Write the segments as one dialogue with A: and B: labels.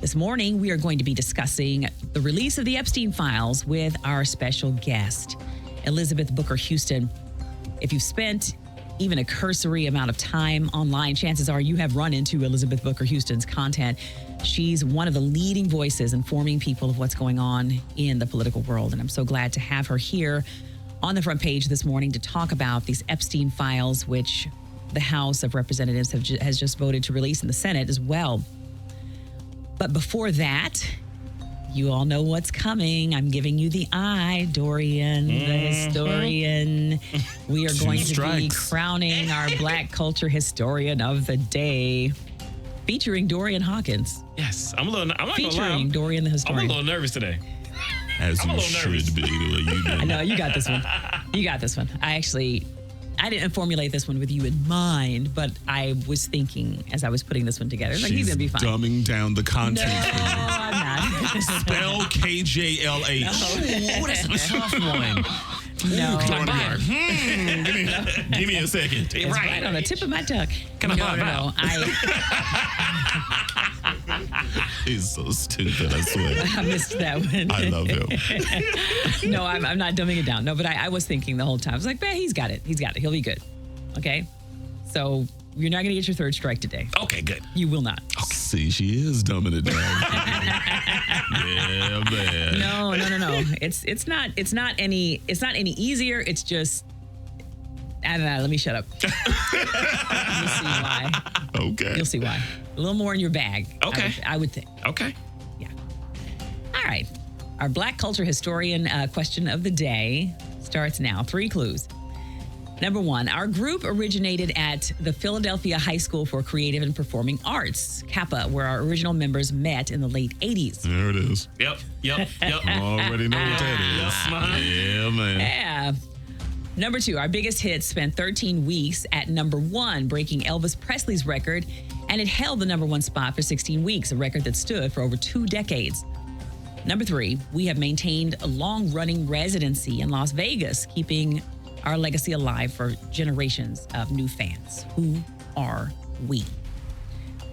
A: This morning, we are going to be discussing the release of the Epstein files with our special guest, Elizabeth Booker Houston. If you've spent even a cursory amount of time online, chances are you have run into Elizabeth Booker Houston's content. She's one of the leading voices informing people of what's going on in the political world. And I'm so glad to have her here on the front page this morning to talk about these Epstein files, which the House of Representatives has just voted to release in the Senate as well. But before that, you all know what's coming. I'm giving you the eye, Dorian, the historian. We are going to be crowning our Black Culture Historian of the Day, featuring Dorian Hawkins.
B: Yes, I'm not gonna lie.
A: Featuring Dorian the historian.
B: I'm a little nervous today.
C: As you should be.
A: I know, you got this one. You got this one. I didn't formulate this one with you in mind, but I was thinking as I was putting this one together, like, he's going to be fine.
C: Dumbing down the content.
A: No, I'm not.
C: Spell KJLH.
B: Oh, that's a tough one.
A: No.
C: Give me a second.
A: It's right on the tip of my tongue. No.
C: He's so stupid, I swear.
A: I missed that one.
C: I love him.
A: No, I'm not dumbing it down. No, but I was thinking the whole time. I was like, man, he's got it. He's got it. He'll be good. Okay? So you're not going to get your third strike today.
B: Okay, good.
A: You will not.
C: Okay. See, she is dumbing it down. Yeah, man.
A: No. It's not any easier. It's just, I don't know. Let me shut up. You'll see why.
C: Okay.
A: You'll see why. A little more in your bag.
B: Okay.
A: I would think.
B: Okay.
A: Yeah. All right. Our Black Culture Historian question of the day starts now. 3 clues. Number 1, our group originated at the Philadelphia High School for Creative and Performing Arts, Kappa, where our original members met in the late 80s.
C: There it is.
B: Yep.
C: I already know what that is. Yeah, man.
A: Yeah. Number 2, our biggest hit spent 13 weeks at number 1, breaking Elvis Presley's record, and it held the number 1 spot for 16 weeks, a record that stood for over 2 decades. Number 3, we have maintained a long-running residency in Las Vegas, keeping our legacy alive for generations of new fans. Who are we?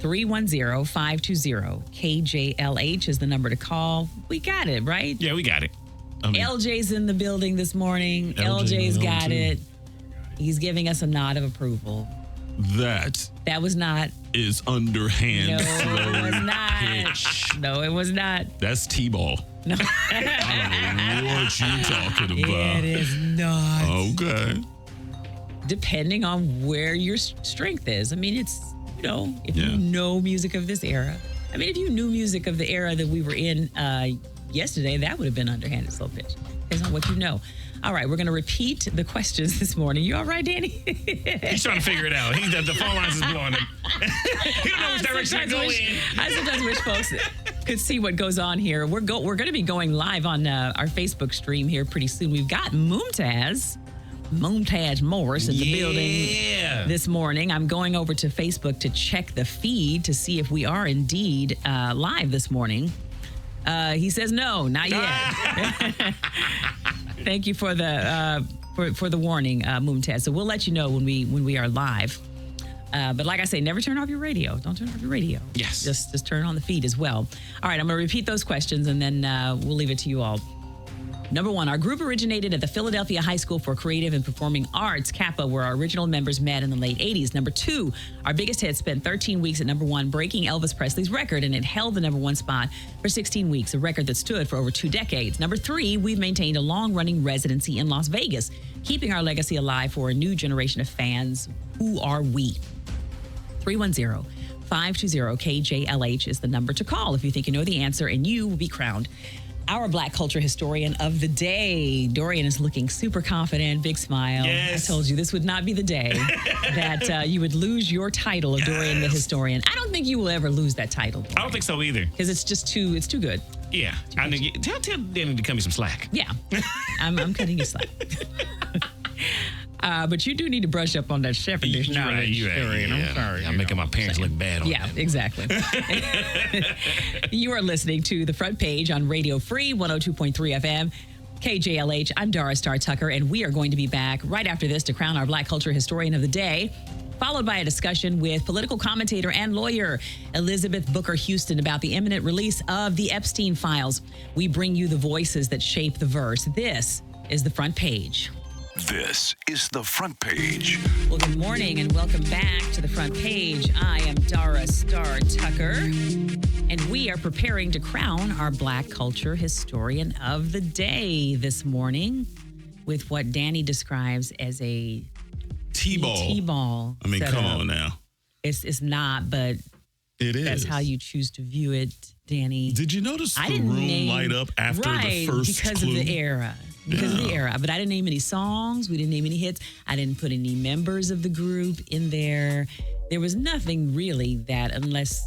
A: 310-520-KJLH is the number to call. We got it, right?
B: Yeah, we got it.
A: LJ's in the building this morning. LJ's got it. He's giving us a nod of approval.
C: That
A: was not.
C: Is underhand.
A: No,
C: slow
A: it was not.
C: pitch.
A: No, it was not.
C: That's T-ball.
A: No.
C: I don't know what you talking about.
A: It is not.
C: Okay.
A: Depending on where your strength is. I mean, it's, if you know music of this era. I mean, if you knew music of the era that we were in yesterday, that would have been underhanded slow pitch. Depends on what you know. All right, we're going to repeat the questions this morning. You all right, Danny?
B: He's trying to figure it out. The phone lines is blowing him. He don't know which direction to go in.
A: I sometimes wish folks could see what goes on here. We're going to be going live on our Facebook stream here pretty soon. We've got Mumtaz Morris in the building this morning. I'm going over to Facebook to check the feed to see if we are indeed live this morning. He says no, not yet. Thank you for the for the warning, Mumtaz. So we'll let you know when we are live. But like I say, never turn off your radio. Don't turn off your radio.
B: Yes.
A: Just turn on the feed as well. All right, I'm going to repeat those questions and then we'll leave it to you all. Number 1, our group originated at the Philadelphia High School for Creative and Performing Arts, Kappa, where our original members met in the late 80s. Number 2, our biggest hit spent 13 weeks at number 1, breaking Elvis Presley's record, and it held the number 1 spot for 16 weeks, a record that stood for over 2 decades. Number 3, we've maintained a long-running residency in Las Vegas, keeping our legacy alive for a new generation of fans. Who are we? 310-520-KJLH is the number to call if you think you know the answer, and you will be crowned our Black Culture Historian of the Day. Dorian is looking super confident, big smile.
B: Yes.
A: I told you this would not be the day that you would lose your title of Dorian the Historian. I don't think you will ever lose that title, Dorian.
B: I don't think so either.
A: Because it's too good.
B: Yeah. Tell Danny to cut me some slack.
A: Yeah. I'm cutting you slack. But you do need to brush up on that shepherdess knowledge.
B: You're right.
A: I'm sorry.
B: I'm making my parents look bad on
A: Yeah, exactly. You are listening to The Front Page on Radio Free 102.3 FM. KJLH. I'm Dara Star Tucker, and we are going to be back right after this to crown our Black Culture Historian of the Day, followed by a discussion with political commentator and lawyer Elizabeth Booker Houston about the imminent release of the Epstein files. We bring you the voices that shape the verse. This is the front page.
D: This is the front page.
A: Well, good morning and welcome back to the front page. I am Dara Star Tucker, and we are preparing to crown our Black culture historian of the day this morning with what Danny describes as a
C: T-ball.
A: T-ball.
C: I mean,
A: setup.
C: come on now.
A: It's not, but
C: It is.
A: that's how you choose to view it, Danny.
C: Did you notice
A: I
C: the
A: didn't
C: room
A: name-
C: light up after
A: right,
C: the first
A: because
C: clue?
A: of the era. Because of the era. But I didn't name any songs. We didn't name any hits. I didn't put any members of the group in there. There was nothing really that, unless,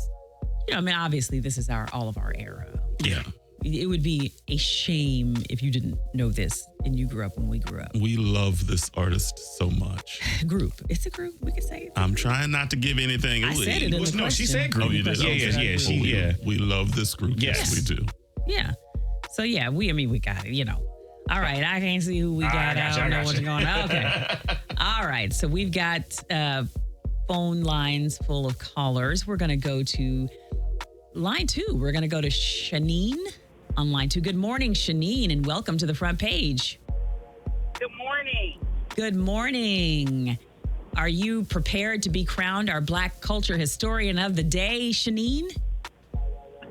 A: obviously this is all of our era.
C: Yeah.
A: It would be a shame if you didn't know this and you grew up when we grew up.
C: We love this artist so much.
A: Group. It's a group. We could say it.
C: I'm trying not to give anything away.
A: I said it in the
B: No, she
A: question.
B: said group.
C: Oh, you did?
B: Yeah,
C: Okay.
B: yeah.
C: We love this group. Yes,
B: Yes.
C: we do.
A: Yeah. So, yeah, we got it, All right, I can't see who we got. I don't know what's going on. Okay. All right, so we've got phone lines full of callers. We're going to go to line 2. We're going to go to Shanine on line 2. Good morning, Shanine, and welcome to the front page.
E: Good morning.
A: Good morning. Are you prepared to be crowned our Black culture historian of the day, Shanine?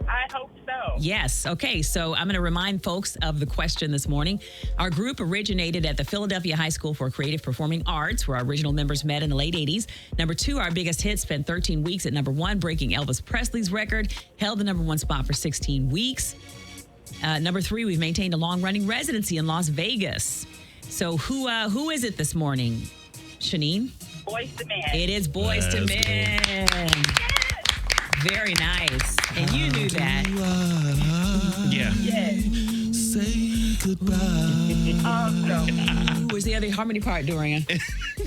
E: I hope so.
A: Yes. Okay. So I'm going to remind folks of the question this morning. Our group originated at the Philadelphia High School for Creative Performing Arts, where our original members met in the late 80s. Number 2, our biggest hit, spent 13 weeks at number 1, breaking Elvis Presley's record, held the number 1 spot for 16 weeks. Number 3, we've maintained a long-running residency in Las Vegas. So who is it this morning, Shanine?
E: Boys to Men.
A: It is Boys to
C: Let's go.
A: Men. Very nice. And you knew that.
B: Yeah.
E: Yes.
C: Say goodbye.
E: Awesome.
A: Where's the other harmony part, Dorian?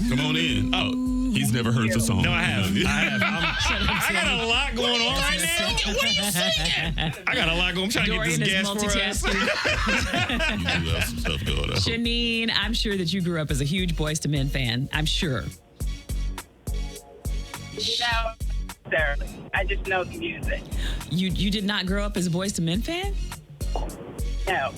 C: Come on in. Oh, he's never heard the song.
B: No, I have. I got a lot going on right now. What are you saying? I got a lot going. I'm trying
A: Dorian
B: to
A: is
B: get this gas for us.
A: multitasking.
C: You do have some stuff going on.
A: Shanine, I'm sure that you grew up as a huge Boys to Men fan. I'm sure.
E: No, necessarily. I just know the music.
A: You did not grow up as a Boys to Men fan?
E: No.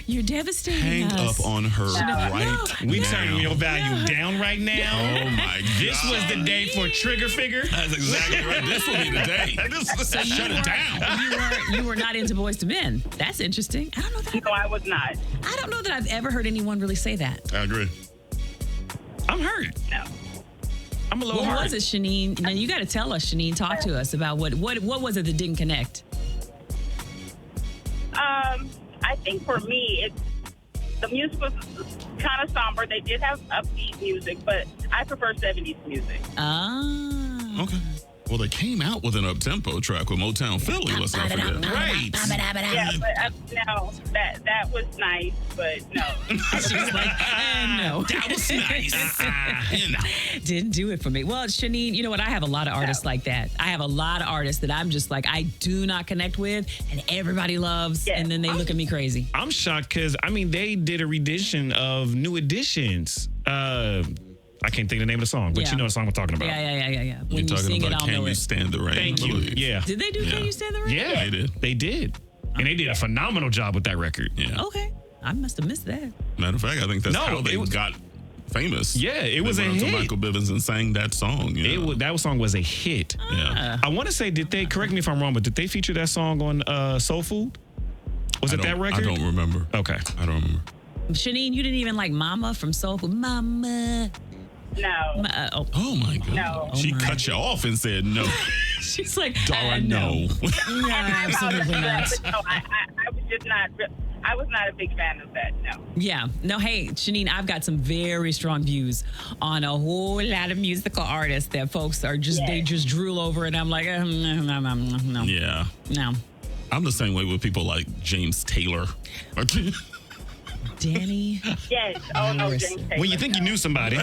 A: You're devastating
C: Hang
A: us.
C: up on her right
B: We
C: now.
B: turning your value down right now.
C: Oh, my God.
B: This was the day for Trigger Figure.
C: That's exactly right. This will be the day. Shut it down.
A: You were not into Boys to Men. That's interesting. I don't know that.
E: No, I was not.
A: I don't know that I've ever heard anyone really say that.
C: I agree.
B: I'm hurt.
E: No.
B: I'm a little
A: What
B: hurt.
A: was it, Shanine? Now you got to tell us, Shanine. Talk to us about what was it that didn't connect?
E: I think for me, the music was kind of somber. They did have upbeat music, but I prefer 70s music.
A: Ah.
C: Okay. Well, they came out with an up-tempo track with Motown Philly. Let's not forget.
B: Right.
E: Yeah, but no, that was nice, but no.
A: She was like, no.
C: That was nice.
A: Didn't do it for me. Well, Shanine, you know what? I have a lot of artists like that. I have a lot of artists that I'm just like, I do not connect with, and everybody loves,
E: Yes.
A: and then they look at me crazy.
B: I'm shocked because, they did a rendition of New Editions. I can't think of the name of the song, but
A: Yeah.
B: you know the song we're talking about.
A: Yeah.
C: You're
A: When you
C: talking
A: sing it,
C: about
A: I'll
C: Can
A: know
C: You
A: it.
C: Stand the Rain?
B: Thank
C: I
B: you.
C: believe.
B: Yeah.
A: Did they do
C: Yeah.
A: Can You Stand the Rain?
B: Yeah.
C: They did.
B: They did. And they did a phenomenal job with that record.
C: Yeah.
A: Okay. I must have missed that.
C: Matter of fact, I think that's
B: No,
C: how they
B: it was-
C: got famous.
B: Yeah, it
C: They
B: was
C: went
B: a
C: up to
B: hit.
C: Michael Bivins and sang that song.
B: That song was a hit.
C: Yeah.
B: I want to say, did they, correct me if I'm wrong, but did they feature that song on Soul Food? Was it that record?
C: I don't remember.
B: Okay.
C: I don't remember.
A: Shanine, you didn't even like Mama from Soul Food. Mama.
E: No.
C: Oh my God.
E: No.
C: She
A: my.
C: cut you off and said no.
A: She's like,
C: Dara, no.
A: No, absolutely not.
E: No, I was just not. I was not a big fan of that. No.
A: Yeah. No, hey, Shanine, I've got some very strong views on a whole lot of musical artists that folks are just, they just drool over, and I'm like, no.
C: Yeah.
A: No.
C: I'm the same way with people like James Taylor.
A: Danny.
E: Yes. Oh no, James Taylor.
B: When you think you knew somebody.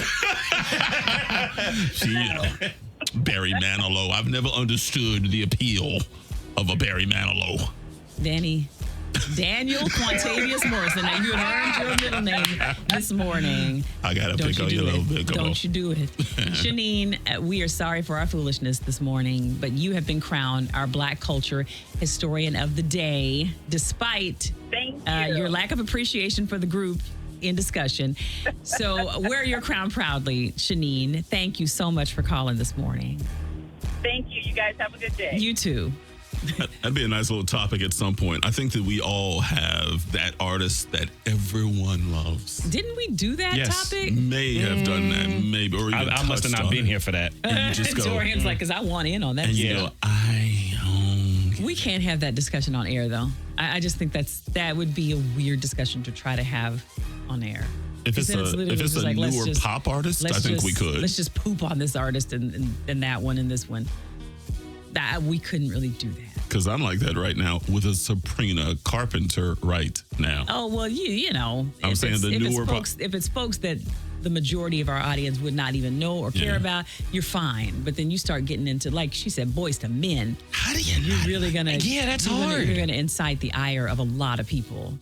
C: Barry Manilow. I've never understood the appeal of a Barry Manilow.
A: Danny, Daniel Quantavious Morrison. Now, you had earned your middle name this morning.
C: I got to pick on you a little bit.
A: Don't you do it. Janine, we are sorry for our foolishness this morning, but you have been crowned our Black culture historian of the day, despite your lack of appreciation for the group in discussion. So wear your crown proudly, Janine. Thank you so much for calling this morning.
E: Thank you. You guys have a good day.
A: You too.
C: That'd be a nice little topic at some point. I think that we all have that artist that everyone loves.
A: Didn't we do that topic?
C: May have done that, maybe. Or even
B: I must have not been here for that.
C: And you just go,
A: Dorian's like, because I want in on that.
C: and you go,
A: We can't have that discussion on air, though. I just think that would be a weird discussion to try to have on air.
C: If it's a newer pop artist, I think we could.
A: Let's just poop on this artist and that one and this one. We couldn't really do that.
C: Because I'm like that right now with a Sabrina Carpenter right now.
A: Oh, well, you know.
C: I'm saying the newer pop.
A: If it's folks that the majority of our audience would not even know or care about, you're fine. But then you start getting into, like she said, boys to men.
C: How do you?
A: You're really gonna.
B: Yeah, that's hard.
A: You're gonna incite the ire of a lot of people.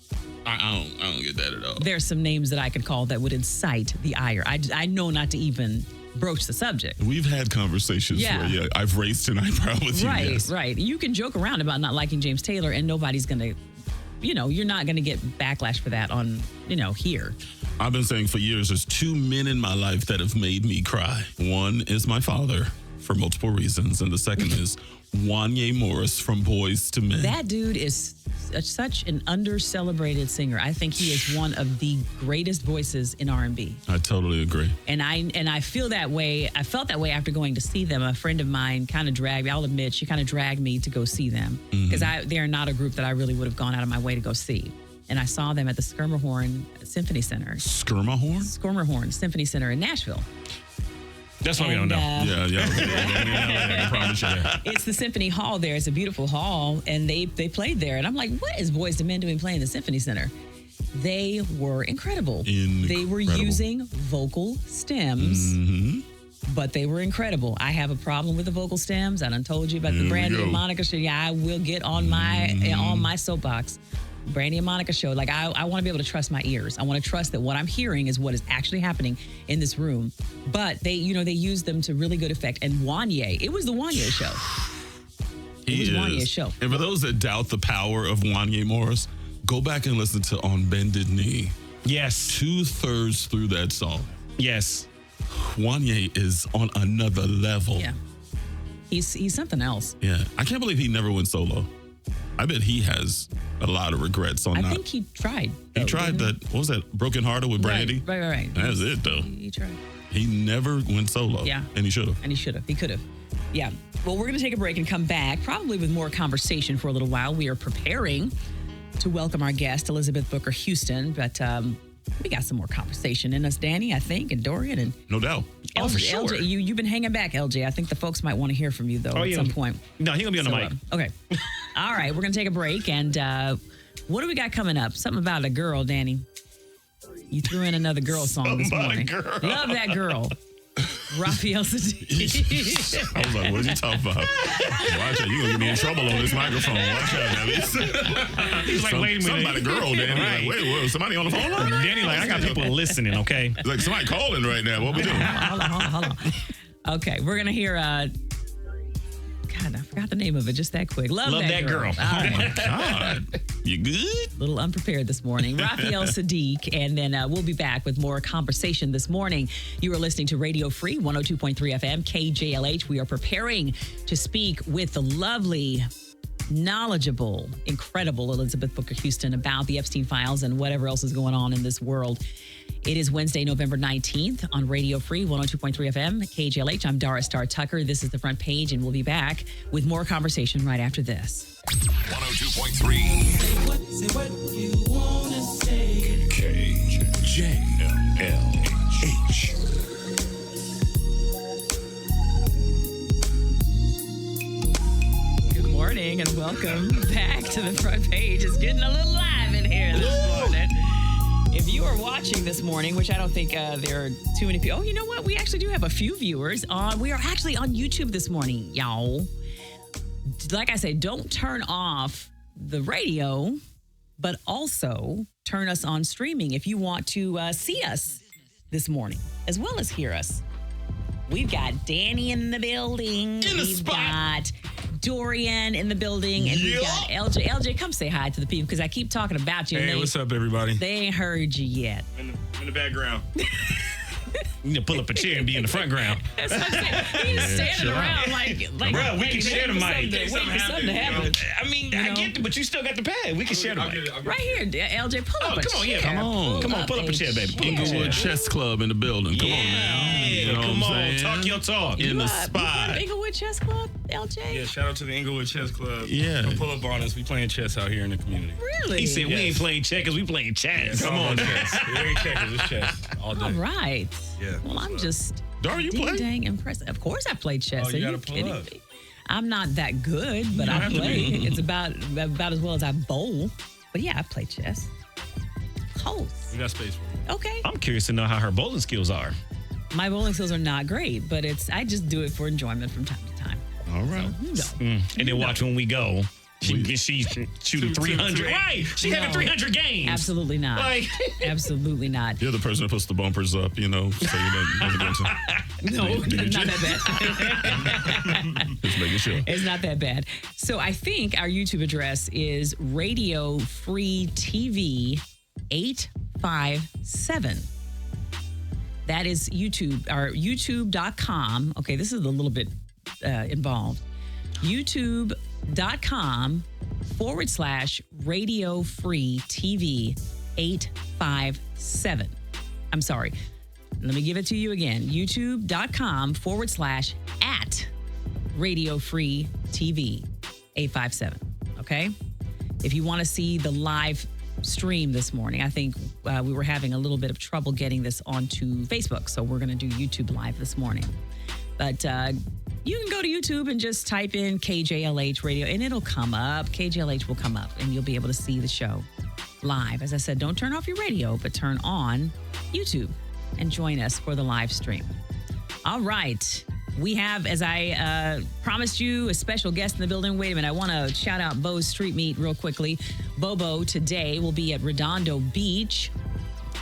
C: I don't get that at all.
A: There's some names that I could call that would incite the ire. I know not to even broach the subject.
C: We've had conversations where I've raised an eyebrow with you.
A: Right. You can joke around about not liking James Taylor, and nobody's gonna, you're not gonna get backlash for that on, here.
C: I've been saying for years, there's two men in my life that have made me cry. One is my father for multiple reasons, and the second is Wanye Morris from Boys to Men.
A: That dude is such an under-celebrated singer. I think he is one of the greatest voices in R&B.
C: I totally agree.
A: And I feel that way. I felt that way after going to see them. A friend of mine kind of dragged me. I'll admit, she kind of dragged me to go see them because they're not a group that I really would have gone out of my way to go see. And I saw them at the Schermerhorn Symphony Center.
C: Schermerhorn?
A: Schermerhorn Symphony Center in Nashville.
B: That's why we don't know.
C: I promise you.
A: It's the Symphony Hall there. It's a beautiful hall. And they played there. And I'm like, what is Boys to Men doing playing the Symphony Center? They were incredible. They were using vocal stems. But they were incredible. I have a problem with the vocal stems. I done told you about the Brandy and Monica show. Yeah, I will get on my soapbox. Brandy and Monica show. Like, I want to be able to trust my ears. I want to trust that what I'm hearing is what is actually happening in this room. But they use them to really good effect. And Wanye, it was the Wanye show. It was Wanye's show.
C: And for those that doubt the power of Wanye Morris, go back and listen to On Bended Knee.
B: Yes.
C: 2/3 through that song.
B: Yes.
C: Wanye is on another level.
A: Yeah. He's something else.
C: Yeah. I can't believe he never went solo. I bet he has a lot of regrets on that.
A: I think he tried.
C: He tried that. What was that? Broken Hearted with Brandy?
A: Right.
C: That's it, though.
A: He tried.
C: He never went solo.
A: Yeah.
C: And he should have.
A: He could have. Yeah. Well, we're going to take a break and come back, probably with more conversation for a little while. We are preparing to welcome our guest, Elizabeth Booker Houston, but we got some more conversation in us, Danny, I think, and Dorian. And
C: no doubt.
A: LJ,
B: for sure.
A: LJ, you've been hanging back, LJ. I think the folks might want to hear from you, though, at some point.
B: No, he's going to be on the mic.
A: Okay. All right. We're going to take a break. And what do we got coming up? Something about a girl, Danny. You threw in another girl song this morning. Love that girl. Raphael Sadiq.
C: I was like, what are you talking about? Watch out. You're going to get me in trouble on this microphone. Watch out, Danny.
B: He's like, wait a minute.
C: Something about a girl, Danny.
B: Right.
C: Like, wait, somebody on the phone line?
B: Danny, like, I got people listening, okay?
C: It's like, somebody calling right now. What we doing?
A: Hold on. Okay, we're going to hear... God, I forgot the name of it just that quick. Love that girl.
C: Oh, my God. You good?
A: A little unprepared this morning. Raphael Sadiq, and then we'll be back with more conversation this morning. You are listening to Radio Free 102.3 FM, KJLH. We are preparing to speak with the lovely, knowledgeable, incredible Elizabeth Booker Houston about the Epstein files and whatever else is going on in this world. It is Wednesday, November 19th on Radio Free 102.3 FM, KJLH. I'm Dara Star Tucker. This is The Front Page, and we'll be back with more conversation right after this.
D: 102.3
F: Say what you wanna say.
D: KJLH.
A: Good morning and welcome back to The Front Page. It's getting a little live in here this morning. If you are watching this morning, which I don't think there are too many people. Oh, you know what? We actually do have a few viewers on. We are actually on YouTube this morning, y'all. Like I said, don't turn off the radio but also turn us on streaming if you want to see us this morning, as well as hear us. We've got Danny in the building. We've got Dorian in the building. And we've got LJ. LJ, come say hi to the people because I keep talking about you.
G: Hey, what's up, everybody?
A: They ain't heard you yet.
G: In the background.
B: You need to pull up a chair and be in the front ground.
A: That's what I'm saying. He's standing around like
B: Bro, we can share the mic.
A: Waiting for something to happen.
B: I mean, I get it, but you still got the pad. We can share the mic.
A: Right here, LJ, pull up a
B: come on,
A: chair.
B: yeah. Come on, pull up a chair, baby. Pull up a chair.
C: Inglewood Chess Club in the building. Come on now. You know
B: Come
C: what I'm
B: on,
C: saying?
B: talk your talk.
C: In the
A: You
C: spot.
A: Inglewood Chess Club, LJ?
G: Yeah, shout out to the Inglewood Chess Club.
C: Yeah.
G: Come pull up on us. We playing chess out here in the community.
A: Really?
B: He said we ain't playing checkers, we playing chess.
G: Come on, chess. We ain't checkers, it's chess all day.
A: All right.
G: Yeah.
A: Well, I'm just
C: Dara, you play?
A: dang impressed. Of course I played chess.
G: Oh, you
A: Are
G: gotta
A: you
G: pull
A: kidding
G: up.
A: me? I'm not that good, but
C: don't
A: I
C: have to
A: play.
C: be.
A: It's about as well as I bowl. But yeah, I play chess. Close.
G: We got space for you.
A: Okay.
B: I'm curious to know how her bowling skills are.
A: My bowling skills are not great, but I just do it for enjoyment from time to time.
C: All right.
A: You know.
B: And then watch when we go. She's shooting 300. Right. She having 300 games.
A: Absolutely not.
B: Like,
A: Absolutely not.
C: You're the person that puts the bumpers up, so you don't
A: No, not that bad.
C: Just making sure.
A: It's not that bad. So I think our YouTube address is Radio Free TV 857. That is YouTube, or youtube.com. Okay, this is a little bit involved. youtube.com/Radio Free TV 857. I'm sorry. Let me give it to you again. youtube.com/@ Radio Free TV 857. Okay? If you want to see the live stream this morning, I think we were having a little bit of trouble getting this onto Facebook. So we're going to do YouTube Live this morning. But you can go to YouTube and just type in KJLH Radio and it'll come up. KJLH will come up and you'll be able to see the show live. As I said, don't turn off your radio, but turn on YouTube and join us for the live stream. All right. We have, as I promised you, a special guest in the building. Wait a minute. I want to shout out Bo's Street Meat real quickly. Bobo today will be at Redondo Beach,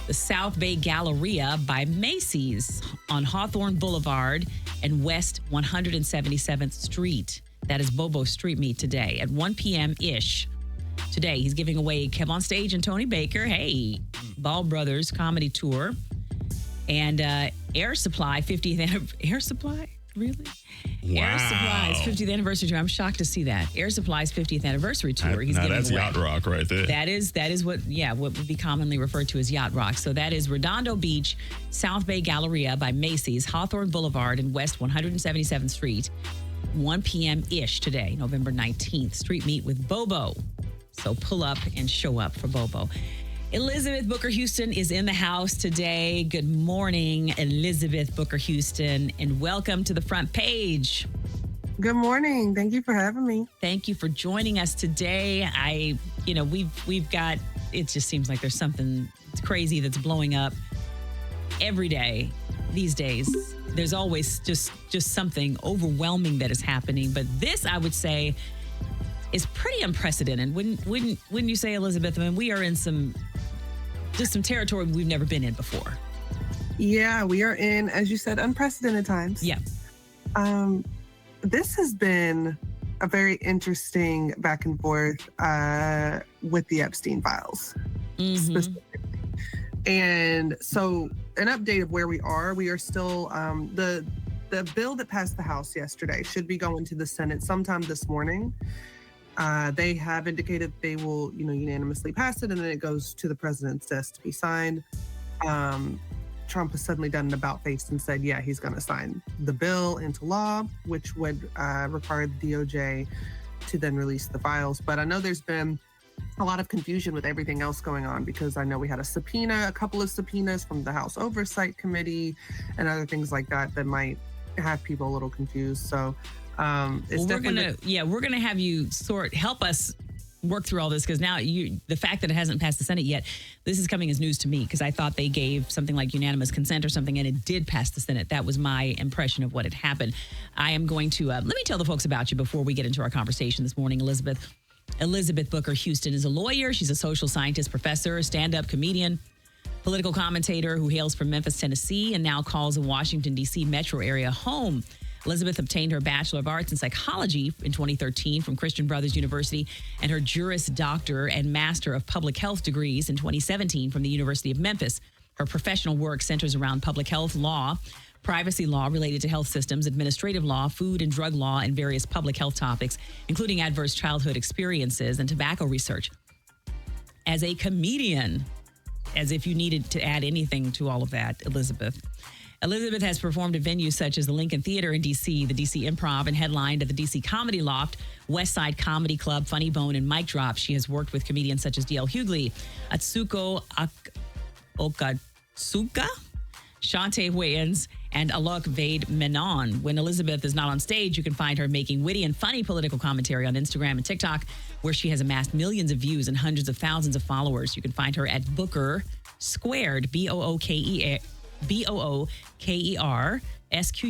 A: the South Bay Galleria by Macy's on Hawthorne Boulevard and West 177th Street. That is Bobo Street Meat today at 1 p.m.-ish. Today, he's giving away Kev on Stage and Tony Baker. Hey, Ball Brothers Comedy Tour. And Air Supply 50th anniversary. Air Supply? Really?
C: Wow.
A: Air Supply's 50th anniversary tour. I'm shocked to see that. Air Supply's 50th anniversary tour. He's
C: Now
A: giving
C: that's
A: away.
C: yacht rock right there.
A: That is what would be commonly referred to as yacht rock. So that is Redondo Beach, South Bay Galleria by Macy's, Hawthorne Boulevard and West 177th Street, 1 p.m.-ish today, November 19th. Street Meet with Bobo. So pull up and show up for Bobo. Elizabeth Booker Houston is in the house today. Good morning, Elizabeth Booker Houston, and welcome to the front page.
H: Good morning. Thank you for having me.
A: Thank you for joining us today. We've got, it just seems like there's something crazy that's blowing up every day these days. There's always just something overwhelming that is happening. But this, I would say, is pretty unprecedented. Wouldn't you say, Elizabeth? I mean, we are in some territory we've never been in before.
H: Yeah, we are in, as you said, unprecedented times.
A: Yeah.
H: This has been a very interesting back and forth with the Epstein files specifically. And so an update of where we are still, the bill that passed the House yesterday should be going to the Senate sometime this morning. They have indicated they will, unanimously pass it, and then it goes to the president's desk to be signed. Trump has suddenly done an about-face and said, yeah, he's going to sign the bill into law, which would require the DOJ to then release the files. But I know there's been a lot of confusion with everything else going on, because I know we had a couple of subpoenas from the House Oversight Committee and other things like that might have people a little confused. So we're gonna have you help us work through all this, because now the fact that it hasn't passed the Senate yet, this is coming as news to me, because I thought they gave something like unanimous consent or something, and it did pass the Senate. That was my impression of what had happened. I am going to let me tell the folks about you before we get into our conversation this morning, Elizabeth.
A: Elizabeth Booker Houston is a lawyer. She's a social scientist, professor, stand-up comedian, political commentator who hails from Memphis, Tennessee, and now calls the Washington, D.C. metro area home. Elizabeth obtained her Bachelor of Arts in Psychology in 2013 from Christian Brothers University and her Juris Doctor and Master of Public Health degrees in 2017 from the University of Memphis. Her professional work centers around public health law, privacy law related to health systems, administrative law, food and drug law, and various public health topics, including adverse childhood experiences and tobacco research. As a comedian, as if you needed to add anything to all of that, Elizabeth has performed at venues such as the Lincoln Theater in D.C., the D.C. Improv, and headlined at the D.C. Comedy Loft, West Side Comedy Club, Funny Bone, and Mic Drop. She has worked with comedians such as D.L. Hughley, Atsuko Okatsuka, Shantae Wayans, and Alok Vade Menon. When Elizabeth is not on stage, you can find her making witty and funny political commentary on Instagram and TikTok, where she has amassed millions of views and hundreds of thousands of followers. You can find her at Booker Squared, BOOKER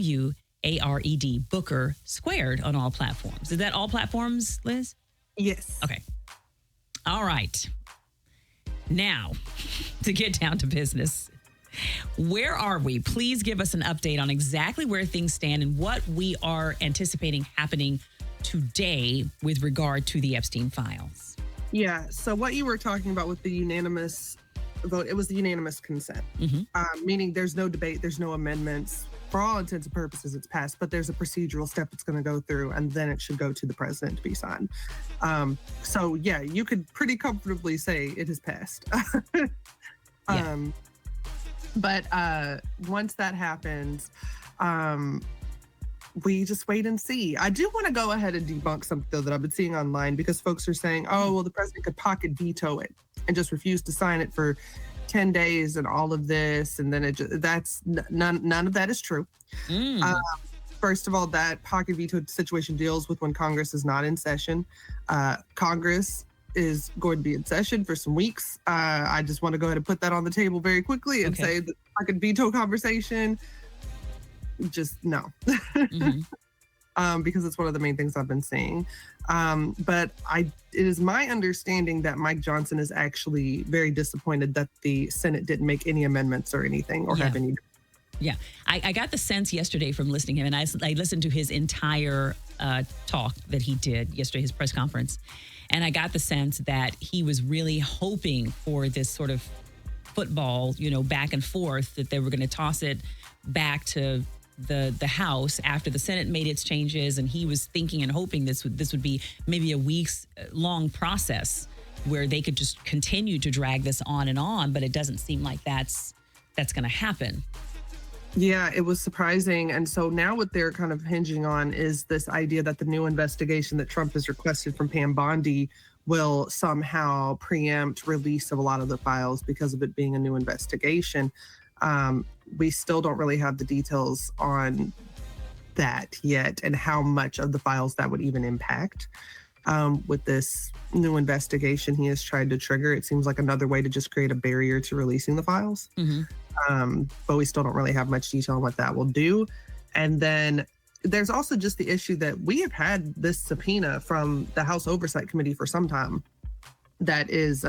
A: SQUARED, Booker Squared on all platforms. Is that all platforms, Liz?
H: Yes.
A: Okay. All right. Now, to get down to business, where are we? Please give us an update on exactly where things stand and what we are anticipating happening today with regard to the Epstein files.
H: Yeah. So what you were talking about with the unanimous vote, it was the unanimous consent, meaning there's no debate, there's no amendments. For all intents and purposes, it's passed, but there's a procedural step it's going to go through, and then it should go to the president to be signed. So, yeah, you could pretty comfortably say it has passed. But once that happens, we just wait and see. I do want to go ahead and debunk something, though, that I've been seeing online, because folks are saying, oh, well, the president could pocket veto it and just refuse to sign it for 10 days and all of this. And then none of that is true. First of all, that pocket veto situation deals with when Congress is not in session. Congress is going to be in session for some weeks. I just want to go ahead and put that on the table very quickly and say the pocket veto conversation, just no. Because it's one of the main things I've been seeing. But it is my understanding that Mike Johnson is actually very disappointed that the Senate didn't make any amendments or anything or have any.
A: Yeah, I got the sense yesterday from listening to him, and I listened to his entire talk that he did yesterday, his press conference, and I got the sense that he was really hoping for this sort of football, back and forth, that they were going to toss it back to the House after the Senate made its changes, and he was thinking and hoping this would be maybe a weeks long process where they could just continue to drag this on, but it doesn't seem like that's going to happen.
H: Yeah, it was surprising. And so now what they're kind of hinging on is this idea that the new investigation that Trump has requested from Pam Bondi will somehow preempt release of a lot of the files because of it being a new investigation. We still don't really have the details on that yet and how much of the files that would even impact. With this new investigation he has tried to trigger, it seems like another way to just create a barrier to releasing the files. But we still don't really have much detail on what that will do. And then there's also just the issue that we have had this subpoena from the House Oversight Committee for some time that is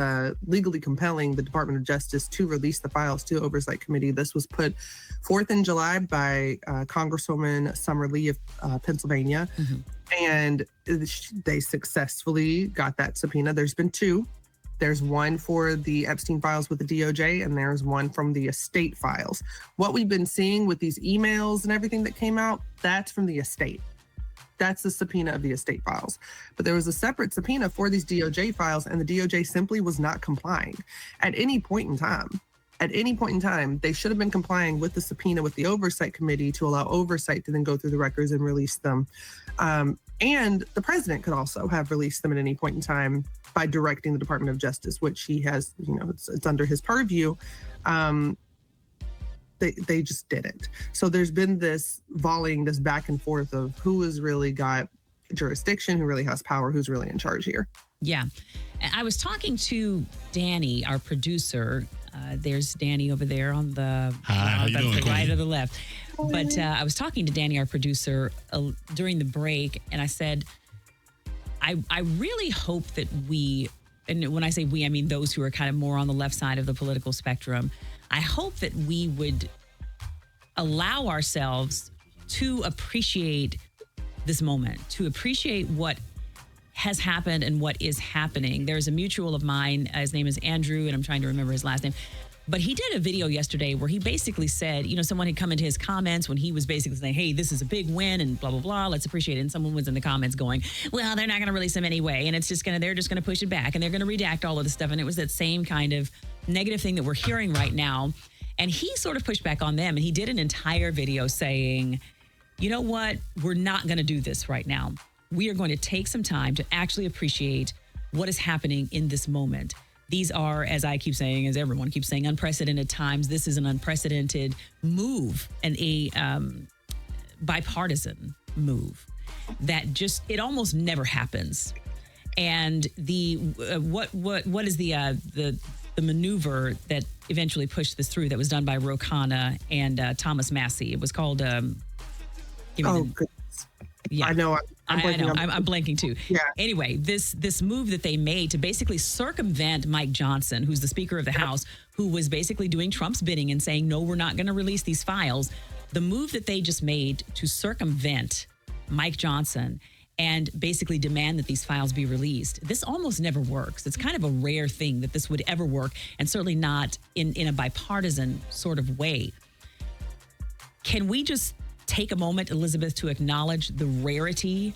H: legally compelling the Department of Justice to release the files to the Oversight Committee. This was put forth in July by Congresswoman Summer Lee of Pennsylvania, and they successfully got that subpoena. There's been two. There's one for the Epstein files with the DOJ, and there's one from the estate files. What we've been seeing with these emails and everything that came out, that's from the estate. That's the subpoena of the estate files. But there was a separate subpoena for these DOJ files, and the DOJ simply was not complying at any point in time. At any point in time, they should have been complying with the subpoena with the Oversight Committee to allow oversight to then go through the records and release them. And the president could also have released them at any point in time by directing the Department of Justice, which he has, it's under his purview. They just didn't. So there's been this volleying, this back and forth of who has really got jurisdiction, who really has power, who's really in charge here.
A: Yeah. I was talking to Danny, our producer. There's Danny over there on the, right or the left. But I was talking to Danny, our producer, during the break, and I said, I really hope that we, and when I say we, I mean those who are kind of more on the left side of the political spectrum, I hope that we would allow ourselves to appreciate this moment, to appreciate what has happened and what is happening. There's a mutual of mine, his name is Andrew, and I'm trying to remember his last name. But he did a video yesterday where he basically said, someone had come into his comments when he was basically saying, hey, this is a big win and blah, blah, blah. Let's appreciate it. And someone was in the comments going, well, they're not going to release him anyway. And they're just going to push it back and they're going to redact all of this stuff. And it was that same kind of negative thing that we're hearing right now. And he sort of pushed back on them. And he did an entire video saying, you know what? We're not going to do this right now. We are going to take some time to actually appreciate what is happening in this moment. These are, as I keep saying, as everyone keeps saying, unprecedented times. This is an unprecedented move and a bipartisan move that it almost never happens. And the what is the maneuver that eventually pushed this through that was done by Ro Khanna and Thomas Massey? It was called.
H: Goodness.
A: Yeah.
H: I know.
A: I'm blanking too.
H: Yeah.
A: Anyway, this move that they made to basically circumvent Mike Johnson, who's the Speaker of the House, who was basically doing Trump's bidding and saying, no, we're not going to release these files. The move that they just made to circumvent Mike Johnson and basically demand that these files be released. This almost never works. It's kind of a rare thing that this would ever work, and certainly not in a bipartisan sort of way. Can we just take a moment, Elizabeth, to acknowledge the rarity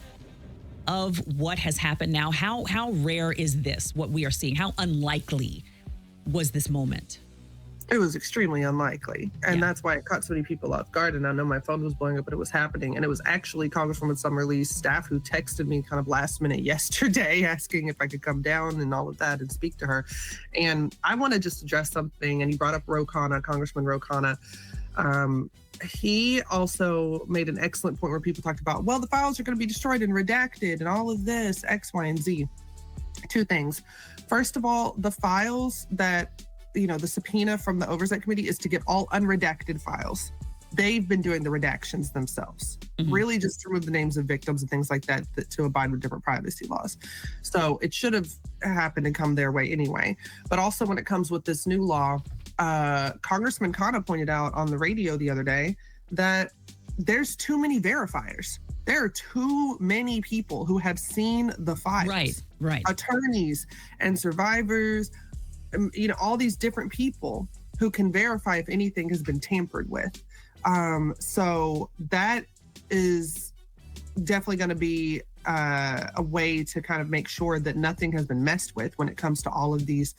A: of what has happened now? How rare is this, what we are seeing? How unlikely was this moment?
H: It was extremely unlikely. And that's why it caught so many people off guard. And I know my phone was blowing up, but it was happening. And it was actually Congresswoman Summerlee's staff who texted me kind of last minute yesterday asking if I could come down and all of that and speak to her. And I want to just address something. And you brought up Ro Khanna, Congressman Ro Khanna. He also made an excellent point where people talked about, well, the files are going to be destroyed and redacted and all of this, X, Y, and Z. Two things. First of all, the files that, the subpoena from the Oversight Committee is to get all unredacted files. They've been doing the redactions themselves, really just to remove the names of victims and things like that to abide with different privacy laws. So it should have happened and come their way anyway. But also when it comes with this new law, Congressman Khanna pointed out on the radio the other day that there's too many verifiers. There are too many people who have seen the files.
A: Right.
H: Attorneys and survivors, all these different people who can verify if anything has been tampered with. So that is definitely going to be a way to kind of make sure that nothing has been messed with when it comes to all of these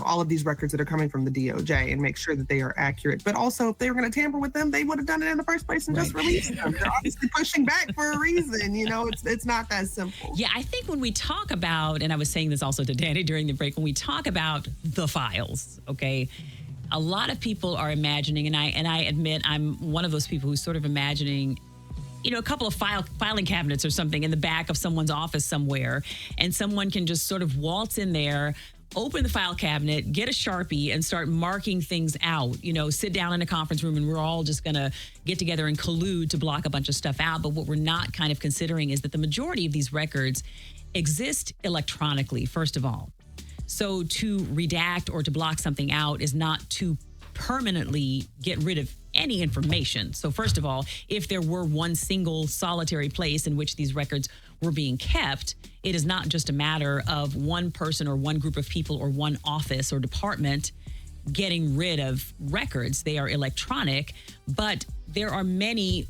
H: all of these records that are coming from the DOJ, and make sure that they are accurate. But also, if they were going to tamper with them, they would have done it in the first place and just released them. They're obviously pushing back for a reason. It's not that simple.
A: Yeah, I think when we talk about, and I was saying this also to Danny during the break, when we talk about the files, okay, a lot of people are imagining, and I admit I'm one of those people who's sort of imagining, a couple of filing cabinets or something in the back of someone's office somewhere, and someone can just sort of waltz in there, open the file cabinet, get a Sharpie, and start marking things out. Sit down in a conference room and we're all just going to get together and collude to block a bunch of stuff out. But what we're not kind of considering is that the majority of these records exist electronically, first of all. So to redact or to block something out is not to permanently get rid of any information. So first of all, if there were one single solitary place in which these records were being kept, it is not just a matter of one person or one group of people or one office or department getting rid of records. They are electronic, but there are many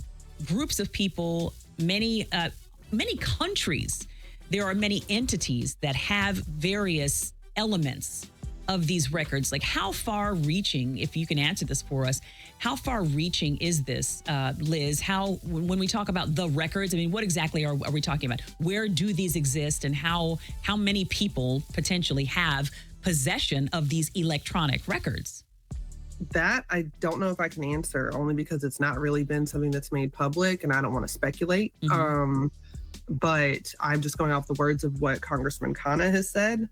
A: groups of people, many countries. There are many entities that have various elements of these records. Like, how far reaching, if you can answer this for us, how far reaching is this, Liz? When we talk about the records, I mean, what exactly are we talking about? Where do these exist, and how many people potentially have possession of these electronic records?
H: That I don't know if I can answer, only because it's not really been something that's made public, and I don't want to speculate. But I'm just going off the words of what Congressman Khanna has said.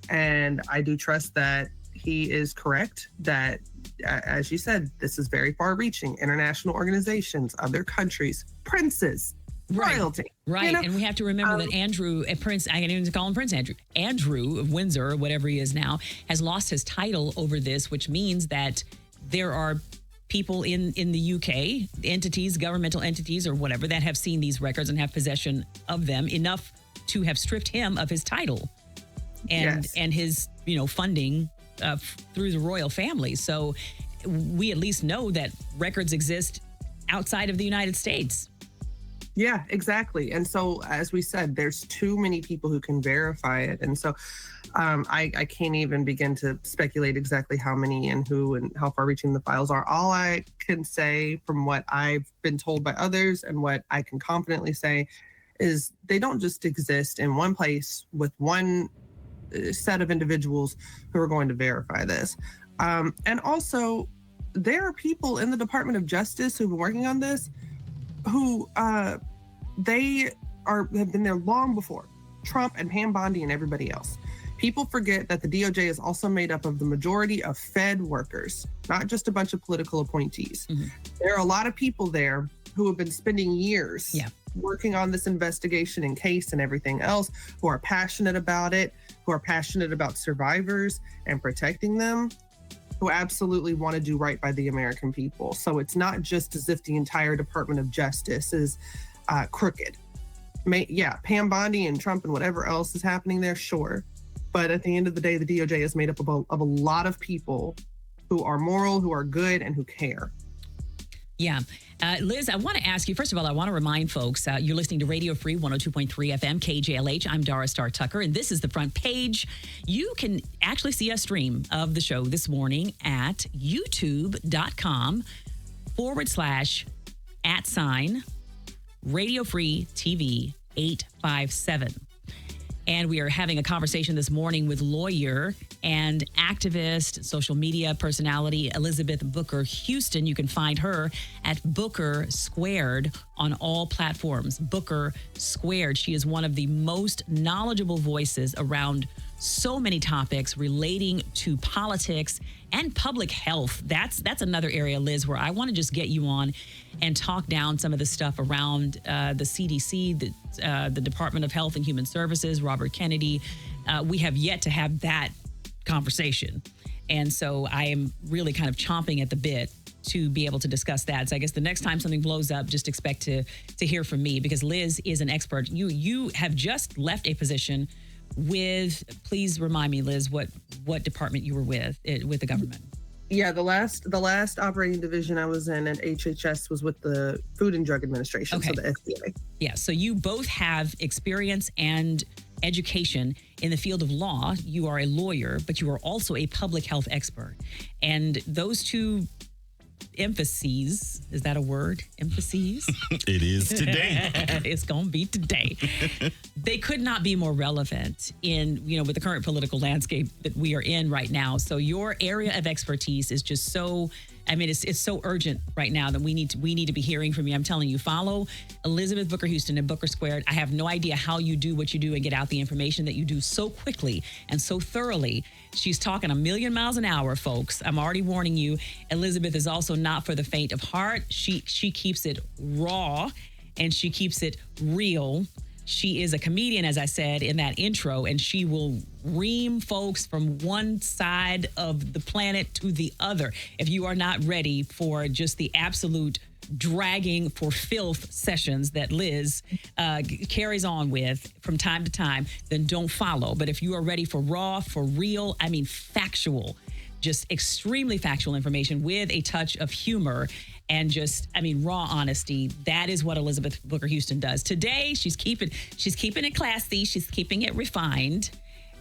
H: And I do trust that he is correct, that, as you said, this is very far reaching. International organizations, other countries, princes, royalty.
A: Right.
H: You know?
A: And we have to remember that Andrew, Prince, I can even call him Prince Andrew. Andrew of Windsor, or whatever he is now, has lost his title over this, which means that there are people in the UK, entities, governmental entities or whatever, that have seen these records and have possession of them enough to have stripped him of his title and his, funding through the royal family. So we at least know that records exist outside of the United States.
H: Yeah, exactly. And so, as we said, there's too many people who can verify it. And so I can't even begin to speculate exactly how many and who and how far reaching the files are. All I can say from what I've been told by others and what I can confidently say is they don't just exist in one place with one set of individuals who are going to verify this. And also, there are people in the Department of Justice who've been working on this who have been there long before Trump and Pam Bondi and everybody else. People forget that the DOJ is also made up of the majority of Fed workers, not just a bunch of political appointees. Mm-hmm. There are a lot of people there who have been spending years working on this investigation and case and everything else, who are passionate about it, who are passionate about survivors and protecting them, who absolutely want to do right by the American people. So it's not just as if the entire Department of Justice is crooked. Pam Bondi and Trump and whatever else is happening there, sure. But at the end of the day, the DOJ is made up of a lot of people who are moral, who are good, and who care.
A: Yeah. Liz, I want to ask you, first of all, I want to remind folks, you're listening to Radio Free 102.3 FM, KJLH. I'm Dara Star Tucker, and this is the front page. You can actually see a stream of the show this morning at youtube.com/@ Radio Free TV 857. And we are having a conversation this morning with lawyer and activist, social media personality, Elizabeth Booker Houston. You can find her at Booker Squared on all platforms. Booker Squared. She is one of the most knowledgeable voices around so many topics relating to politics and public health. That's another area, Liz, where I want to just get you on and talk down some of the stuff around the CDC, the Department of Health and Human Services, Robert Kennedy. We have yet to have that conversation. And so I am really kind of chomping at the bit to be able to discuss that. So I guess the next time something blows up, just expect to hear from me, because Liz is an expert. You have just left a position with, please remind me, Liz, what department you were with the government.
H: Yeah, the last operating division I was in at HHS was with the Food and Drug Administration, so the FDA.
A: Yeah, so you both have experience and education in the field of law. You are a lawyer, but you are also a public health expert. And those two emphases, is that a word? Emphases?
C: It is today.
A: It's going to be today. They could not be more relevant in, with the current political landscape that we are in right now. So your area of expertise is just so, it's so urgent right now that we need to be hearing from you. I'm telling you, follow Elizabeth Booker Houston and Booker Squared. I have no idea how you do what you do and get out the information that you do so quickly and so thoroughly. She's talking a million miles an hour, folks. I'm already warning you. Elizabeth is also not for the faint of heart. She keeps it raw and she keeps it real. She is a comedian, as I said in that intro, and she will ream folks from one side of the planet to the other. If you are not ready for just the absolute dragging for filth sessions that Liz carries on with from time to time, then don't follow. But if you are ready for raw, for real, factual, just extremely factual information with a touch of humor and just, raw honesty, that is what Elizabeth Booker Houston does. Today, she's keeping it classy, she's keeping it refined,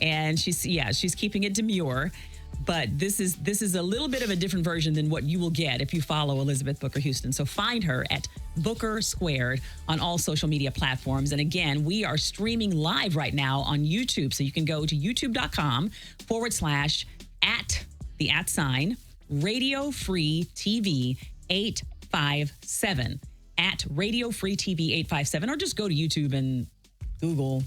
A: and she's keeping it demure. But this is a little bit of a different version than what you will get if you follow Elizabeth Booker Houston. So find her at Booker Squared on all social media platforms. And again, we are streaming live right now on YouTube. So you can go to youtube.com /@ Radio Free TV 857 at Radio Free TV 857, or just go to YouTube and Google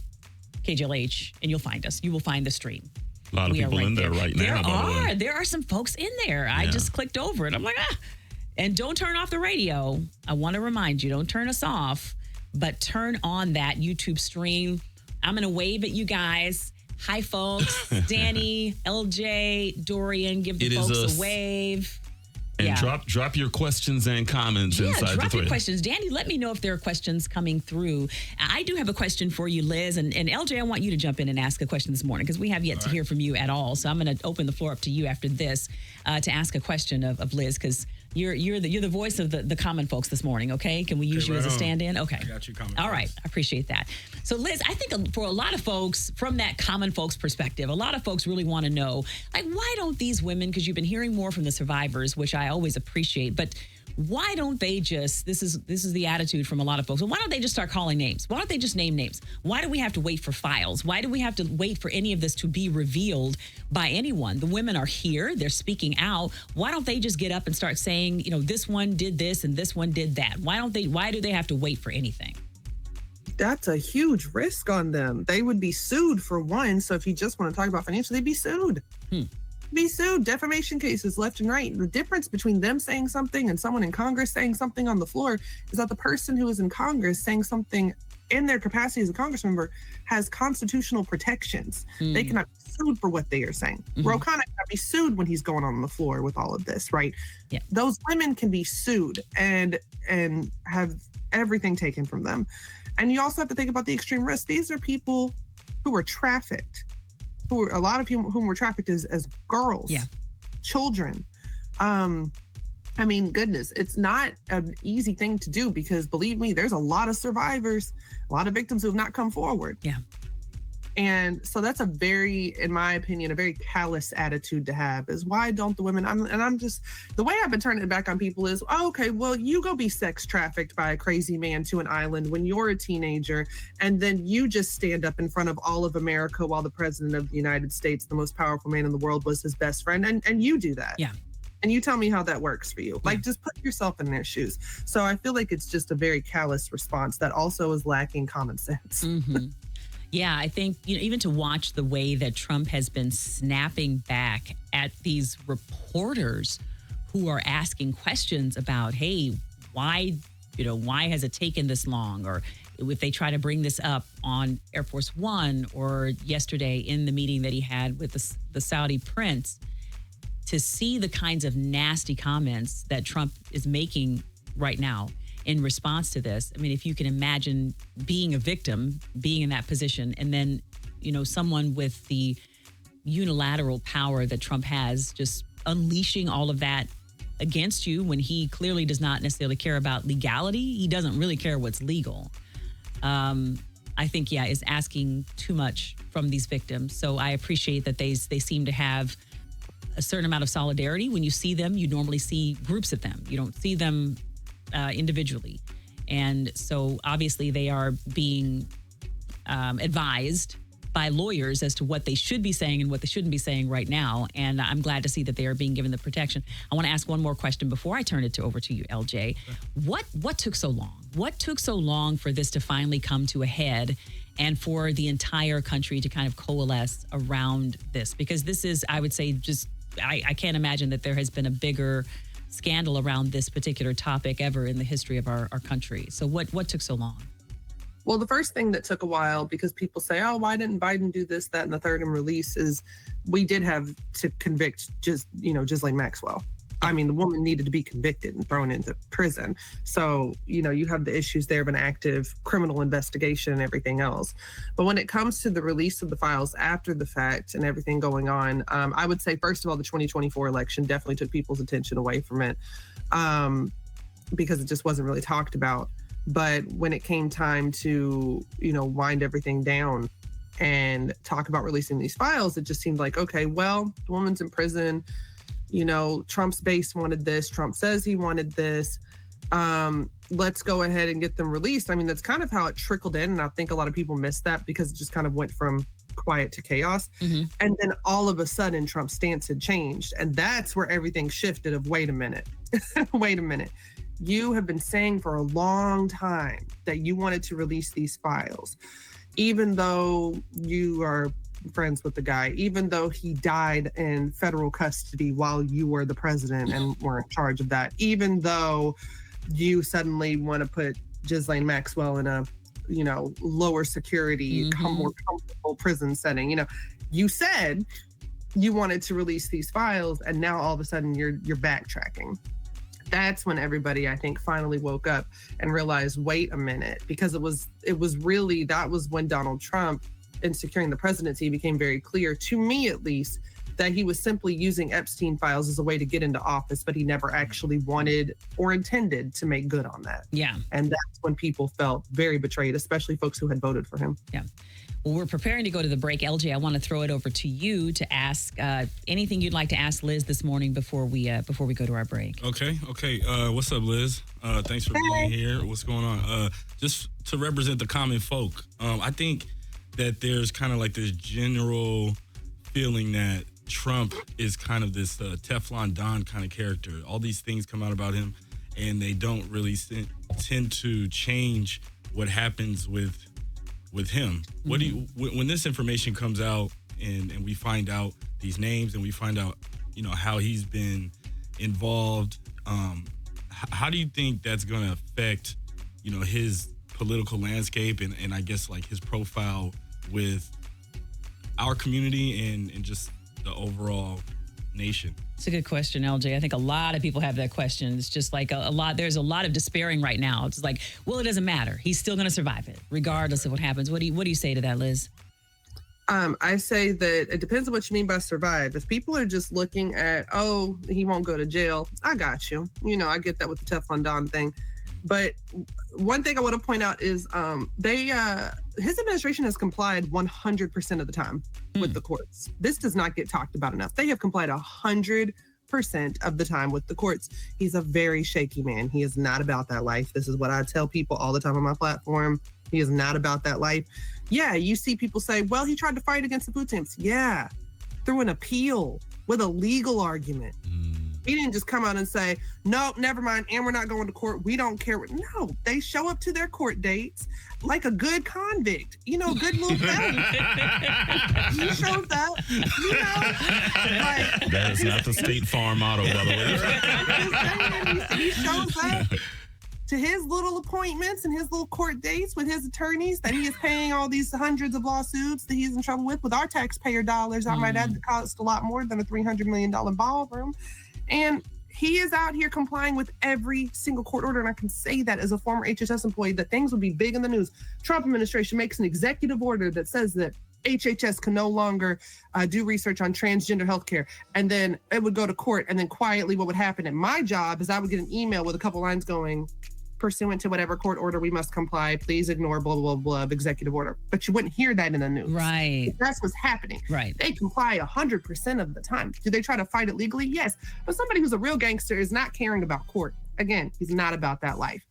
A: KJLH and you'll find us. You will find the stream.
C: A lot of people in there right now.
A: There are some folks in there. Yeah. I just clicked over it. I'm like, And don't turn off the radio. I want to remind you, don't turn us off. but turn on that YouTube stream. I'm going to wave at you guys. Hi, folks. Danny, LJ, Dorian, give the folks a wave.
C: And drop your questions and comments inside the thread.
A: Drop your questions. Danny, let me know if there are questions coming through. I do have a question for you, Liz. And LJ, I want you to jump in and ask a question this morning because we have yet to hear from you at all. So I'm going to open the floor up to you after this to ask a question of Liz because you're the voice of the common folks this morning, okay? Can we use you as a stand-in? Okay.
G: I got you, common
A: All
G: folks.
A: right. I appreciate that. So, Liz, I think for a lot of folks, from that common folks perspective, a lot of folks really want to know, like, why don't these women, because you've been hearing more from the survivors, which I always appreciate, but why don't they just, this is the attitude from a lot of folks, well, why don't they just start calling names? Why don't they just name names? Why do we have to wait for files? Why do we have to wait for any of this to be revealed by anyone? The women are here. They're speaking out. Why don't they just get up and start saying, this one did this and this one did that? Why do they have to wait for anything?
H: That's a huge risk on them. They would be sued for one. So if you just want to talk about financial, they'd be sued. Be sued. Defamation cases left and right. The difference between them saying something and someone in Congress saying something on the floor is that the person who is in Congress saying something in their capacity as a Congress member has constitutional protections. They cannot be sued for what they are saying. Ro Khanna cannot be sued when he's going on the floor with all of this, right?
A: Yeah.
H: Those women can be sued and have everything taken from them. And you also have to think about the extreme risk. These are people who were trafficked, a lot of people whom were trafficked as girls, children. I mean, goodness, it's not an easy thing to do because believe me, there's a lot of survivors, a lot of victims who have not come forward.
A: Yeah.
H: And so that's in my opinion, a very callous attitude to have is why don't the women, the way I've been turning it back on people is, okay, well, you go be sex trafficked by a crazy man to an island when you're a teenager, and then you just stand up in front of all of America while the president of the United States, the most powerful man in the world, was his best friend. And you do that. Yeah. And you tell me how that works for you. Like, just put yourself in their shoes. So I feel like it's just a very callous response that also is lacking common sense.
A: Yeah, I think, even to watch the way that Trump has been snapping back at these reporters who are asking questions about, hey, why has it taken this long? Or if they try to bring this up on Air Force One or yesterday in the meeting that he had with the Saudi prince, to see the kinds of nasty comments that Trump is making right now in response to this. I mean, if you can imagine being a victim, being in that position, and then, someone with the unilateral power that Trump has, just unleashing all of that against you when he clearly does not necessarily care about legality. He doesn't really care what's legal. I think, is asking too much from these victims. So I appreciate that they seem to have a certain amount of solidarity. When you see them, you normally see groups of them. You don't see them individually. And so obviously they are being advised by lawyers as to what they should be saying and what they shouldn't be saying right now. And I'm glad to see that they are being given the protection. I want to ask one more question before I turn it over to you, LJ. What took so long? What took so long for this to finally come to a head and for the entire country to kind of coalesce around this? Because this is, I would say, I can't imagine that there has been a bigger scandal around this particular topic ever in the history of our country. So what took so long?
H: Well, the first thing that took a while, because people say, oh, why didn't Biden do this, that, and the third and release, is we did have to convict Ghislaine Maxwell. I mean, the woman needed to be convicted and thrown into prison. So, you have the issues there of an active criminal investigation and everything else. But when it comes to the release of the files after the fact and everything going on, I would say, first of all, the 2024 election definitely took people's attention away from it because it just wasn't really talked about. But when it came time to, wind everything down and talk about releasing these files, it just seemed like, okay, well, the woman's in prison. Trump's base wanted this. Trump says he wanted this. Let's go ahead and get them released. I mean, that's kind of how it trickled in. And I think a lot of people missed that because it just kind of went from quiet to chaos. And then all of a sudden, Trump's stance had changed. And that's where everything shifted of, wait a minute. You have been saying for a long time that you wanted to release these files, even though you are friends with the guy, even though he died in federal custody while you were the president and were in charge of that, even though you suddenly want to put Ghislaine Maxwell in a, lower security, more comfortable prison setting. You said you wanted to release these files, and now all of a sudden you're backtracking. That's when everybody, I think, finally woke up and realized, wait a minute, because it was really, that was when Donald Trump, in securing the presidency, became very clear, to me at least, that he was simply using Epstein files as a way to get into office, but he never actually wanted or intended to make good on that.
A: Yeah.
H: And that's when people felt very betrayed, especially folks who had voted for him.
A: Yeah. Well, we're preparing to go to the break. LJ, I want to throw it over to you to ask anything you'd like to ask Liz this morning before we go to our break.
G: Okay. What's up, Liz? Thanks for being here. What's going on? Just to represent the common folk, I think that there's kind of like this general feeling that Trump is kind of this Teflon Don kind of character. All these things come out about him, and they don't really tend to change what happens with him. What do you, when this information comes out and we find out these names and we find out, how he's been involved, how do you think that's going to affect, his political landscape and I guess like his profile with our community and just the overall nation?
A: It's a good question, LJ. I think a lot of people have that question. It's just like there's a lot of despairing right now. It's like, well, it doesn't matter. He's still going to survive it, regardless of what happens. What do you say to that, Liz?
H: I say that it depends on what you mean by survive. If people are just looking at, oh, he won't go to jail, I got you. I get that with the Teflon Don thing. But one thing I want to point out is his administration has complied 100% of the time with the courts. This does not get talked about enough. They have complied 100% of the time with the courts. He's a very shaky man. He is not about that life. This is what I tell people all the time on my platform. He is not about that life. Yeah, you see people say, well, he tried to fight against the food stamps. Yeah, through an appeal with a legal argument. He didn't just come out and say, no, never mind, and we're not going to court. We don't care. No, they show up to their court dates like a good convict, good little felon. He shows up, like,
C: that is not the State Farm motto, by the way.
H: He shows up to his little appointments and his little court dates with his attorneys that he is paying all these hundreds of lawsuits that he's in trouble with our taxpayer dollars. I might add, that cost a lot more than a $300 million ballroom. And he is out here complying with every single court order. And I can say that as a former HHS employee, that things would be big in the news. Trump administration makes an executive order that says that HHS can no longer do research on transgender healthcare. And then it would go to court. And then quietly what would happen at my job is I would get an email with a couple lines going, pursuant to whatever court order we must comply, please ignore blah, blah, blah, executive order. But you wouldn't hear that in the news.
A: Right.
H: That's what's happening.
A: Right.
H: They comply 100% of the time. Do they try to fight it legally? Yes. But somebody who's a real gangster is not caring about court. Again, he's not about that life.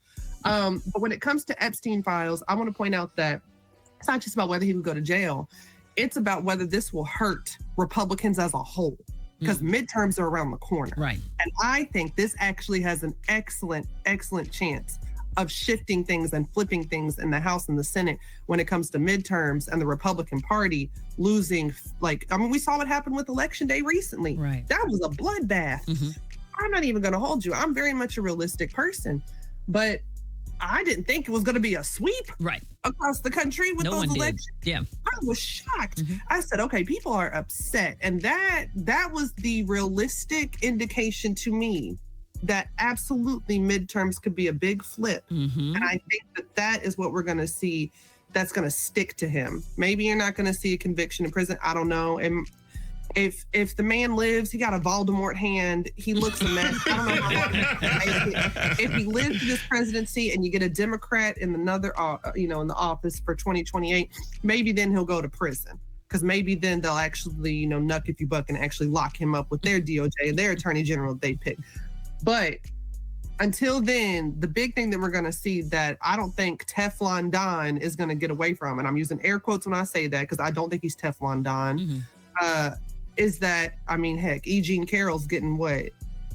H: But when it comes to Epstein files, I want to point out that it's not just about whether he would go to jail. It's about whether this will hurt Republicans as a whole. Because midterms are around the corner.
A: Right.
H: And I think this actually has an excellent chance of shifting things and flipping things in the House and the Senate when it comes to midterms and the Republican Party losing. We saw what happened with Election Day recently.
A: Right.
H: That was a bloodbath. I'm not even going to hold you. I'm very much a realistic person, but I didn't think it was going to be a sweep across the country with those elections.
A: Yeah.
H: I was shocked. I said, okay, people are upset. And that was the realistic indication to me that absolutely midterms could be a big flip. And I think that is what we're going to see that's going to stick to him. Maybe you're not going to see a conviction in prison. I don't know. And if the man lives, he got a Voldemort hand. He looks a mess. I don't know how long if he lives this presidency and you get a Democrat in another, in the office for 2028, maybe then he'll go to prison. Because maybe then they'll actually, nuck if you buck and actually lock him up with their DOJ and their attorney general they pick. But until then, the big thing that we're going to see that I don't think Teflon Don is going to get away from, and I'm using air quotes when I say that because I don't think he's Teflon Don, is that, heck, E. Jean Carroll's getting what?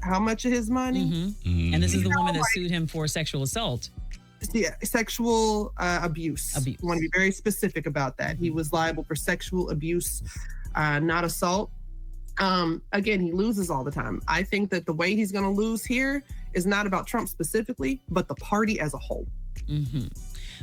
H: How much of his money?
A: And this is the woman that sued him for sexual assault.
H: Yeah, sexual abuse. I want to be very specific about that. He was liable for sexual abuse, not assault. Again, he loses all the time. I think that the way he's going to lose here is not about Trump specifically, but the party as a whole.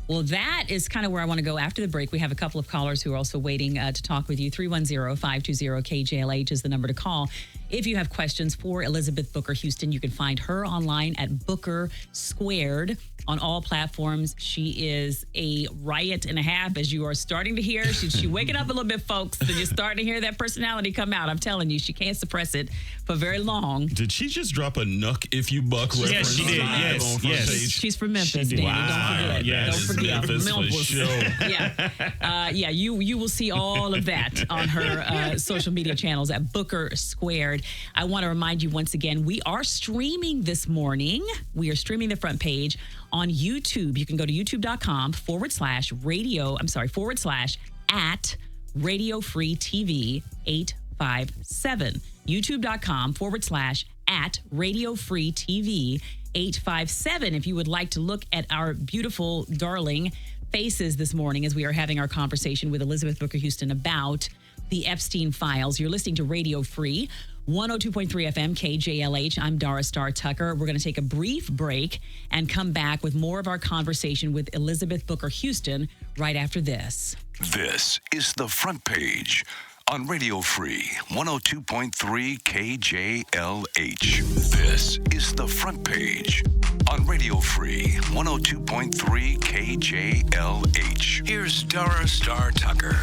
A: Well, that is kind of where I want to go after the break. We have a couple of callers who are also waiting to talk with you. 310-520-KJLH is the number to call. If you have questions for Elizabeth Booker Houston, you can find her online at Booker Squared on all platforms. She is a riot and a half, as you are starting to hear. She's waking up a little bit, folks, and you're starting to hear that personality come out. I'm telling you, she can't suppress it for very long.
C: Did she just drop a Nuck If You Buck reference?
B: Yes, she did.
C: live on Front Page?
A: She's from Memphis, Danny.
C: Wow.
A: Don't forget.
C: Yes.
A: Don't forget.
C: Memphis for sure.
A: Yeah. You will see all of that on her social media channels at Booker Squared. I want to remind you once again, we are streaming this morning. We are streaming the Front Page on YouTube. You can go to youtube.com/at Radio Free TV 857. youtube.com/at Radio Free TV 857. If you would like to look at our beautiful, darling faces this morning as we are having our conversation with Elizabeth Booker Houston about the Epstein files. You're listening to Radio Free 102.3 FM KJLH. I'm Dara Star Tucker. We're going to take a brief break and come back with more of our conversation with Elizabeth Booker Houston right after this.
D: This is the Front Page on Radio Free 102.3 KJLH. This is the Front Page on Radio Free 102.3 KJLH. Here's Dara Star Tucker.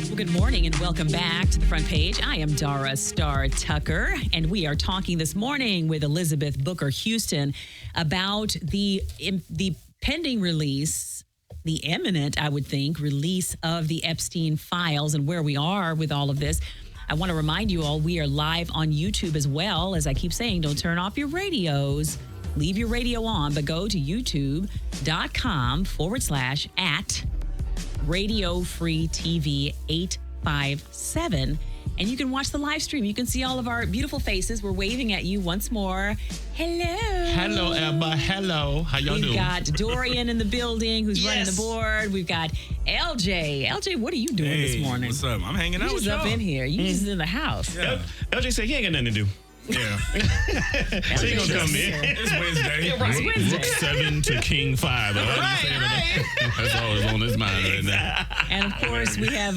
A: Well, good morning and welcome back to the Front Page. I am Dara Star Tucker, and we are talking this morning with Elizabeth Booker Houston about the pending release, the imminent, I would think, release of the Epstein files and where we are with all of this. I want to remind you all, we are live on YouTube as well. As I keep saying, don't turn off your radios. Leave your radio on, but go to youtube.com/at Radio Free TV 857. And you can watch the live stream. You can see all of our beautiful faces. We're waving at you once more. Hello.
C: Hello, Emma. Hello. How y'all doing?
A: We've got Dorian in the building who's running the board. We've got LJ. LJ, what are you doing this morning?
G: What's up? I'm hanging out
A: You
G: with
A: just
G: y'all.
A: up in here. You just in the house.
G: Yeah.
B: LJ said he ain't got nothing to do.
G: Yeah.
B: So he gonna come in.
G: It's Wednesday.
A: It's Wednesday.
C: Rook 7 to King 5. That's always on his mind right now.
A: And of course, we have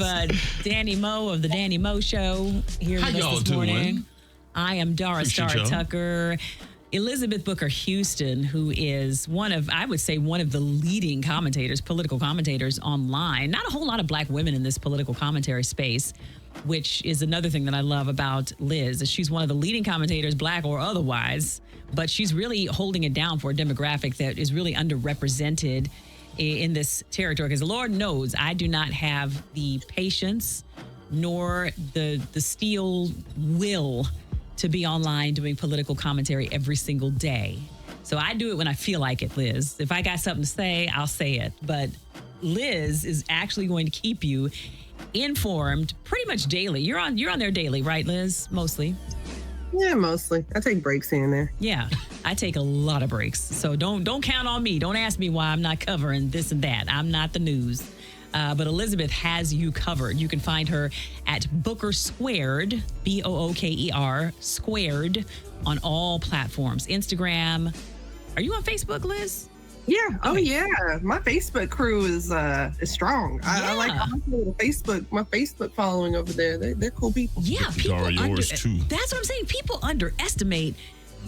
A: Danny Moe of the Danny Moe Show here
C: How
A: with us
C: y'all
A: this morning.
C: doing?
A: I am Dara
C: Appreciate
A: Star
C: y'all.
A: Tucker. Elizabeth Booker Houston, who is one of the leading commentators, political commentators online. Not a whole lot of black women in this political commentary space, which is another thing that I love about Liz. She's one of the leading commentators, black or otherwise, but she's really holding it down for a demographic that is really underrepresented in this territory. Because the Lord knows I do not have the patience nor the steel will to be online doing political commentary every single day. So I do it when I feel like it, Liz. If I got something to say, I'll say it. But Liz is actually going to keep you informed pretty much daily. You're on there daily, right, Liz? Mostly.
H: Yeah, mostly. I take breaks here and there.
A: Yeah, I take a lot of breaks. So don't count on me. Don't ask me why I'm not covering this and that. I'm not the news. But Elizabeth has you covered. You can find her at Booker Squared, Booker Squared, on all platforms. Instagram. Are you on Facebook, Liz?
H: Yeah. Oh,
A: Okay.
H: yeah. My Facebook crew is strong. I like the my Facebook following over there. They're cool people.
A: Yeah, people
C: Dara, yours too.
A: That's what I'm saying. People underestimate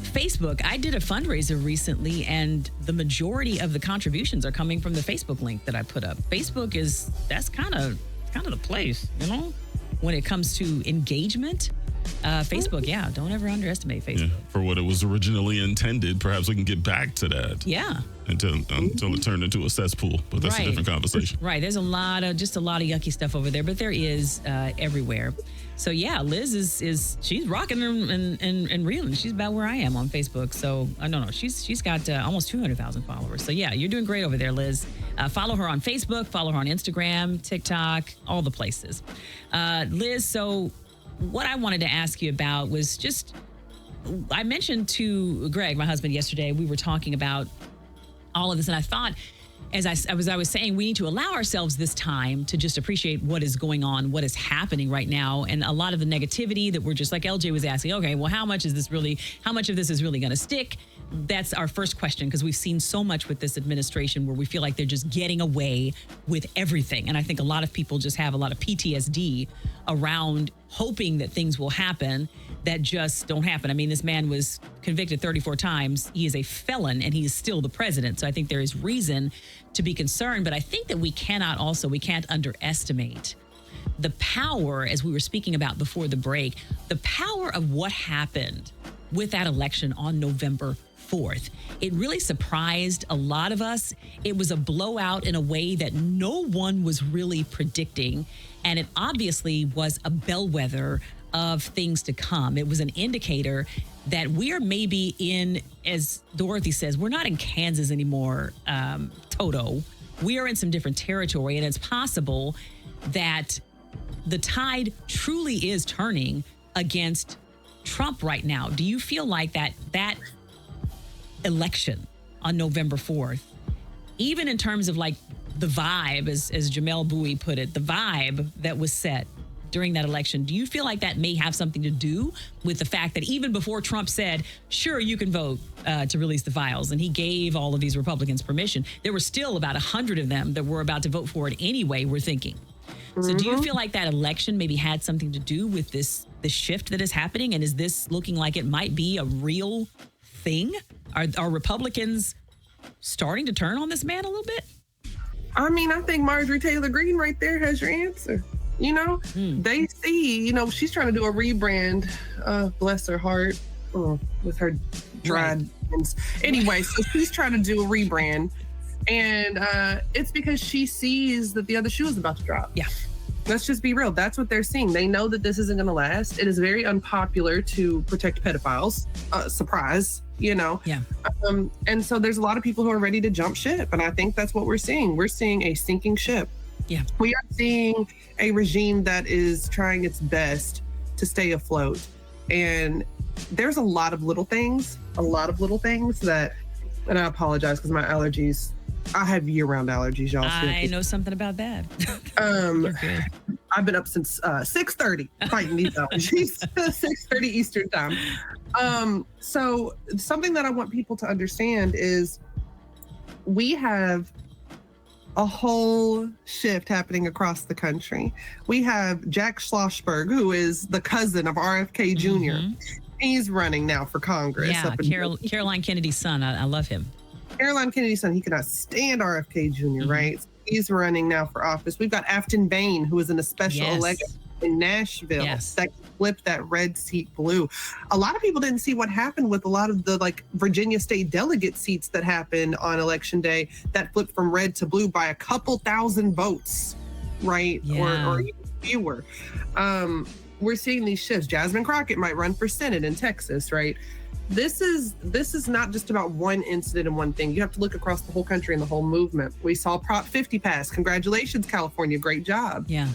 A: Facebook. I did a fundraiser recently, and the majority of the contributions are coming from the Facebook link that I put up. Facebook that's kind of the place, you know, when it comes to engagement. Facebook, yeah, don't ever underestimate Facebook.
C: Yeah, for what it was originally intended, perhaps we can get back to that.
A: Yeah.
C: Until it turned into a cesspool, but that's a different conversation.
A: Right. There's a lot of yucky stuff over there, but there is everywhere. So yeah, Liz she's rocking and reeling. She's about where I am on Facebook. So I don't know. She's got almost 200,000 followers. So yeah, you're doing great over there, Liz. Follow her on Facebook, follow her on Instagram, TikTok, all the places. Liz, so what I wanted to ask you about was just, I mentioned to Greg, my husband, yesterday, we were talking about all of this, and I thought, as I was saying, we need to allow ourselves this time to just appreciate what is going on, what is happening right now, and a lot of the negativity that we're just, like LJ was asking, okay, well, how much of this is really going to stick? that's our first question, because we've seen so much with this administration where we feel like they're just getting away with everything. And I think a lot of people just have a lot of PTSD around hoping that things will happen that just don't happen. I mean, this man was convicted 34 times. He is a felon and he is still the president. So I think there is reason to be concerned. But I think that we can't underestimate the power, as we were speaking about before the break, the power of what happened with that election on November 4th. It really surprised a lot of us. It was a blowout in a way that no one was really predicting. And it obviously was a bellwether of things to come. It was an indicator that we are maybe in, as Dorothy says, we're not in Kansas anymore, Toto. We are in some different territory, and it's possible that the tide truly is turning against Trump right now. Do you feel like that election on November 4th, even in terms of like the vibe, as Jamel Bowie put it, the vibe that was set during that election, do you feel like that may have something to do with the fact that even before Trump said, sure, you can vote to release the files, and he gave all of these Republicans permission, there were still about 100 of them that were about to vote for it anyway, we're thinking. So do you feel like that election maybe had something to do with the shift that is happening? And is this looking like it might be a real thing? Are Republicans starting to turn on this man a little bit?
H: I mean, I think Marjorie Taylor Greene right there has your answer. You know, they see, she's trying to do a rebrand, bless her heart, with her dried ends. Anyway, so she's trying to do a rebrand. And it's because she sees that the other shoe is about to drop.
A: Yeah.
H: Let's just be real. That's what they're seeing. They know that this isn't going to last. It is very unpopular to protect pedophiles. Surprise, Yeah. And so there's a lot of people who are ready to jump ship. And I think that's what we're seeing. We're seeing a sinking ship.
A: Yeah.
H: We are seeing a regime that is trying its best to stay afloat. And there's a lot of little things that, and I apologize because my allergies, I have year-round allergies, y'all.
A: I know something about that. You're good.
H: I've been up since 6:30 fighting these allergies, 6:30 Eastern time. So something that I want people to understand is we have a whole shift happening across the country. We have Jack Schlossberg, who is the cousin of RFK Jr. He's running now for Congress.
A: Yeah, Caroline Kennedy's son. I love him.
H: Caroline Kennedy's son. He cannot stand RFK Jr., right? So he's running now for office. We've got Afton Bain, who is in a special election in Nashville that flipped that red seat blue. A lot of people didn't see what happened with a lot of the Virginia state delegate seats that happened on election day that flipped from red to blue by a couple thousand votes, right?
A: Yeah.
H: Or even fewer. We're seeing these shifts. Jasmine Crockett might run for Senate in Texas, right? This is not just about one incident and one thing. You have to look across the whole country and the whole movement. We saw Prop 50 pass. Congratulations, California. Great job.
A: Yeah.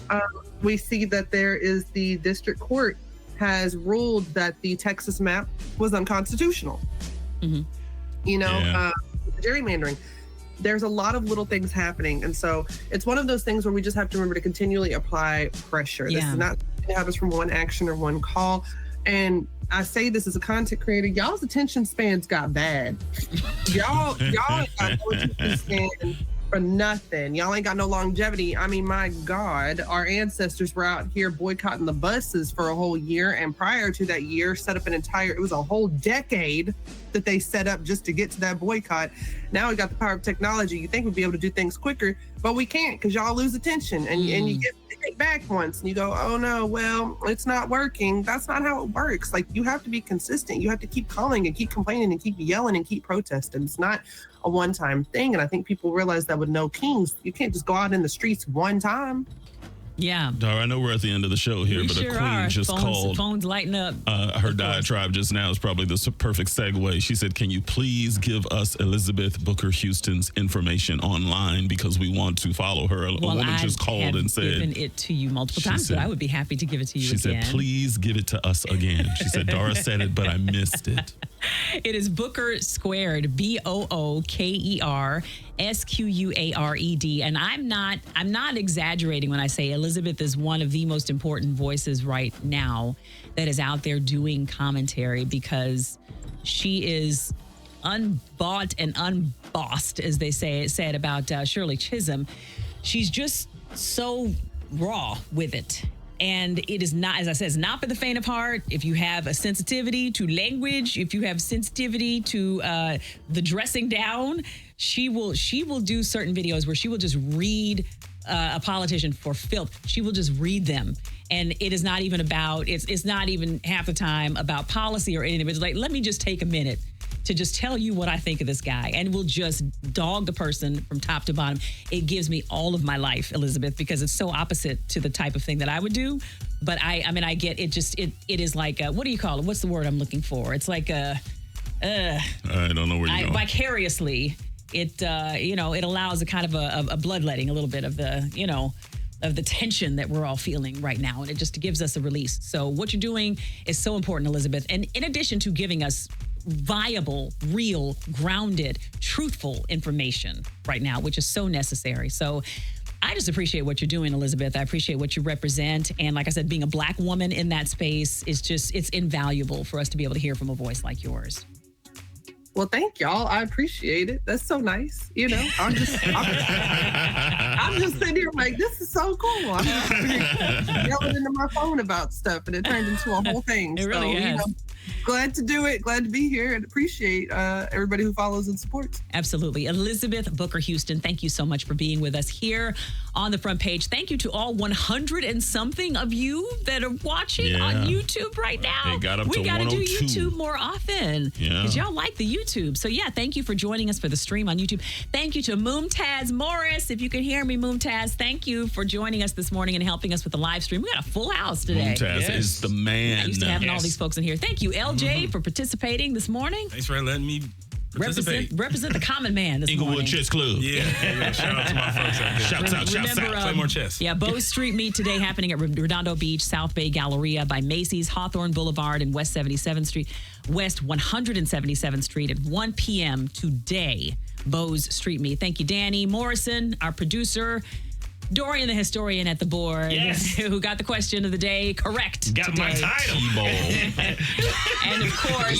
H: We see that there is the district court has ruled that the Texas map was unconstitutional. Gerrymandering. There's a lot of little things happening. And so it's one of those things where we just have to remember to continually apply pressure. This is not something that happens from one action or one call. And I say this as a content creator, y'all's attention spans got bad. Y'all ain't got no attention span for nothing. Y'all ain't got no longevity. I mean, my God, our ancestors were out here boycotting the buses for a whole year. And prior to that year, set up it was a whole decade that they set up just to get to that boycott. Now we got the power of technology. You think we'd be able to do things quicker, but we can't because y'all lose attention and you get it back once and you go, oh no, well, it's not working. That's not how it works. Like, you have to be consistent. You have to keep calling and keep complaining and keep yelling and keep protesting. It's not a one-time thing. And I think people realize that with no kings, you can't just go out in the streets one time.
A: Yeah.
C: Dara, I know we're at the end of the show here, but
A: sure
C: a queen just called.
A: Phones lighting up.
C: Her diatribe just now is probably the perfect segue. She said, can you please give us Elizabeth Booker Houston's information online because we want to follow her? A woman just called and said.
A: I've given it to you multiple times, but I would be happy to give it to you again.
C: She said, please give it to us again. She said, Dara said it, but I missed it.
A: It is Booker Squared, BOOKER SQUARED. And I'm not exaggerating when I say Elizabeth is one of the most important voices right now that is out there doing commentary, because she is unbought and unbossed, as they said about Shirley Chisholm. She's just so raw with it. And it is not, as I said, it's not for the faint of heart. If you have a sensitivity to language, if you have sensitivity to the dressing down, she will do certain videos where she will just read a politician for filth. She will just read them. And it is not even about, it's not even half the time about policy or anything. It's like, let me just take a minute to just tell you what I think of this guy, and we'll just dog the person from top to bottom. It gives me all of my life, Elizabeth, because it's so opposite to the type of thing that I would do. But I mean, I get it. It is like what do you call it? What's the word I'm looking for? It's like I
C: don't know where you're going.
A: Vicariously, it it allows a kind of a bloodletting, a little bit of the of the tension that we're all feeling right now, and it just gives us a release. So what you're doing is so important, Elizabeth. And in addition to giving us viable, real, grounded, truthful information right now, which is so necessary. So I just appreciate what you're doing, Elizabeth. I appreciate what you represent. And like I said, being a Black woman in that space is it's invaluable for us to be able to hear from a voice like yours.
H: Well, thank y'all. I appreciate it. That's so nice. I'm just sitting here like, this is so cool. I'm just yelling into my phone about stuff, and it turned into a whole thing.
A: It really has.
H: Glad to do it. Glad to be here, and appreciate everybody who follows and supports.
A: Absolutely. Elizabeth Booker Houston, thank you so much for being with us here on the front page. Thank you to all 100 and something of you that are watching on YouTube right now.
C: It got up to 102.
A: We got to do YouTube more often because y'all like the YouTube. So thank you for joining us for the stream on YouTube. Thank you to Mumtaz Morris. If you can hear me, Mumtaz, thank you for joining us this morning and helping us with the live stream. We got a full house today.
C: Mumtaz is the man.
A: I'm used to having all these folks in here. Thank you, LJ, for participating this morning.
G: Thanks for letting me participate.
A: Represent the common man this morning.
C: Inglewood Chess Club.
G: Yeah. Shout out to my folks out there.
C: Shouts out.
G: Play more chess.
A: Yeah, Bose Street Meet today happening at Redondo Beach, South Bay Galleria by Macy's, Hawthorne Boulevard, and West 177th Street at 1 p.m. today. Bose Street Meet. Thank you, Danny Morrison, our producer. Dorian, the historian at the board, who got the question of the day correct
B: Got
A: today.
B: my title.
A: And of course,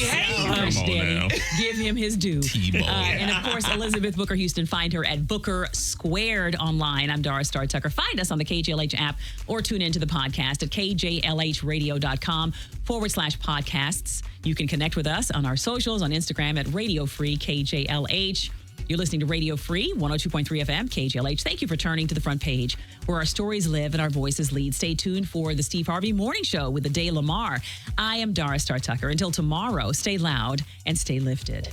A: Danny, give him his due. And of course, Elizabeth Booker Houston, find her at Booker Squared online. I'm Dara Star Tucker. Find us on the KJLH app or tune into the podcast at kjlhradio.com/podcasts. You can connect with us on our socials on Instagram at Radio Free KJLH. You're listening to Radio Free, 102.3 FM, KJLH. Thank you for turning to the front page where our stories live and our voices lead. Stay tuned for the Steve Harvey Morning Show with Ade Lamar. I am Dara Star Tucker. Until tomorrow, stay loud and stay lifted.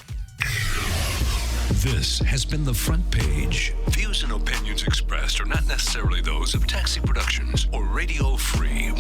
D: This has been The Front Page. Views and opinions expressed are not necessarily those of Taxi Productions or Radio Free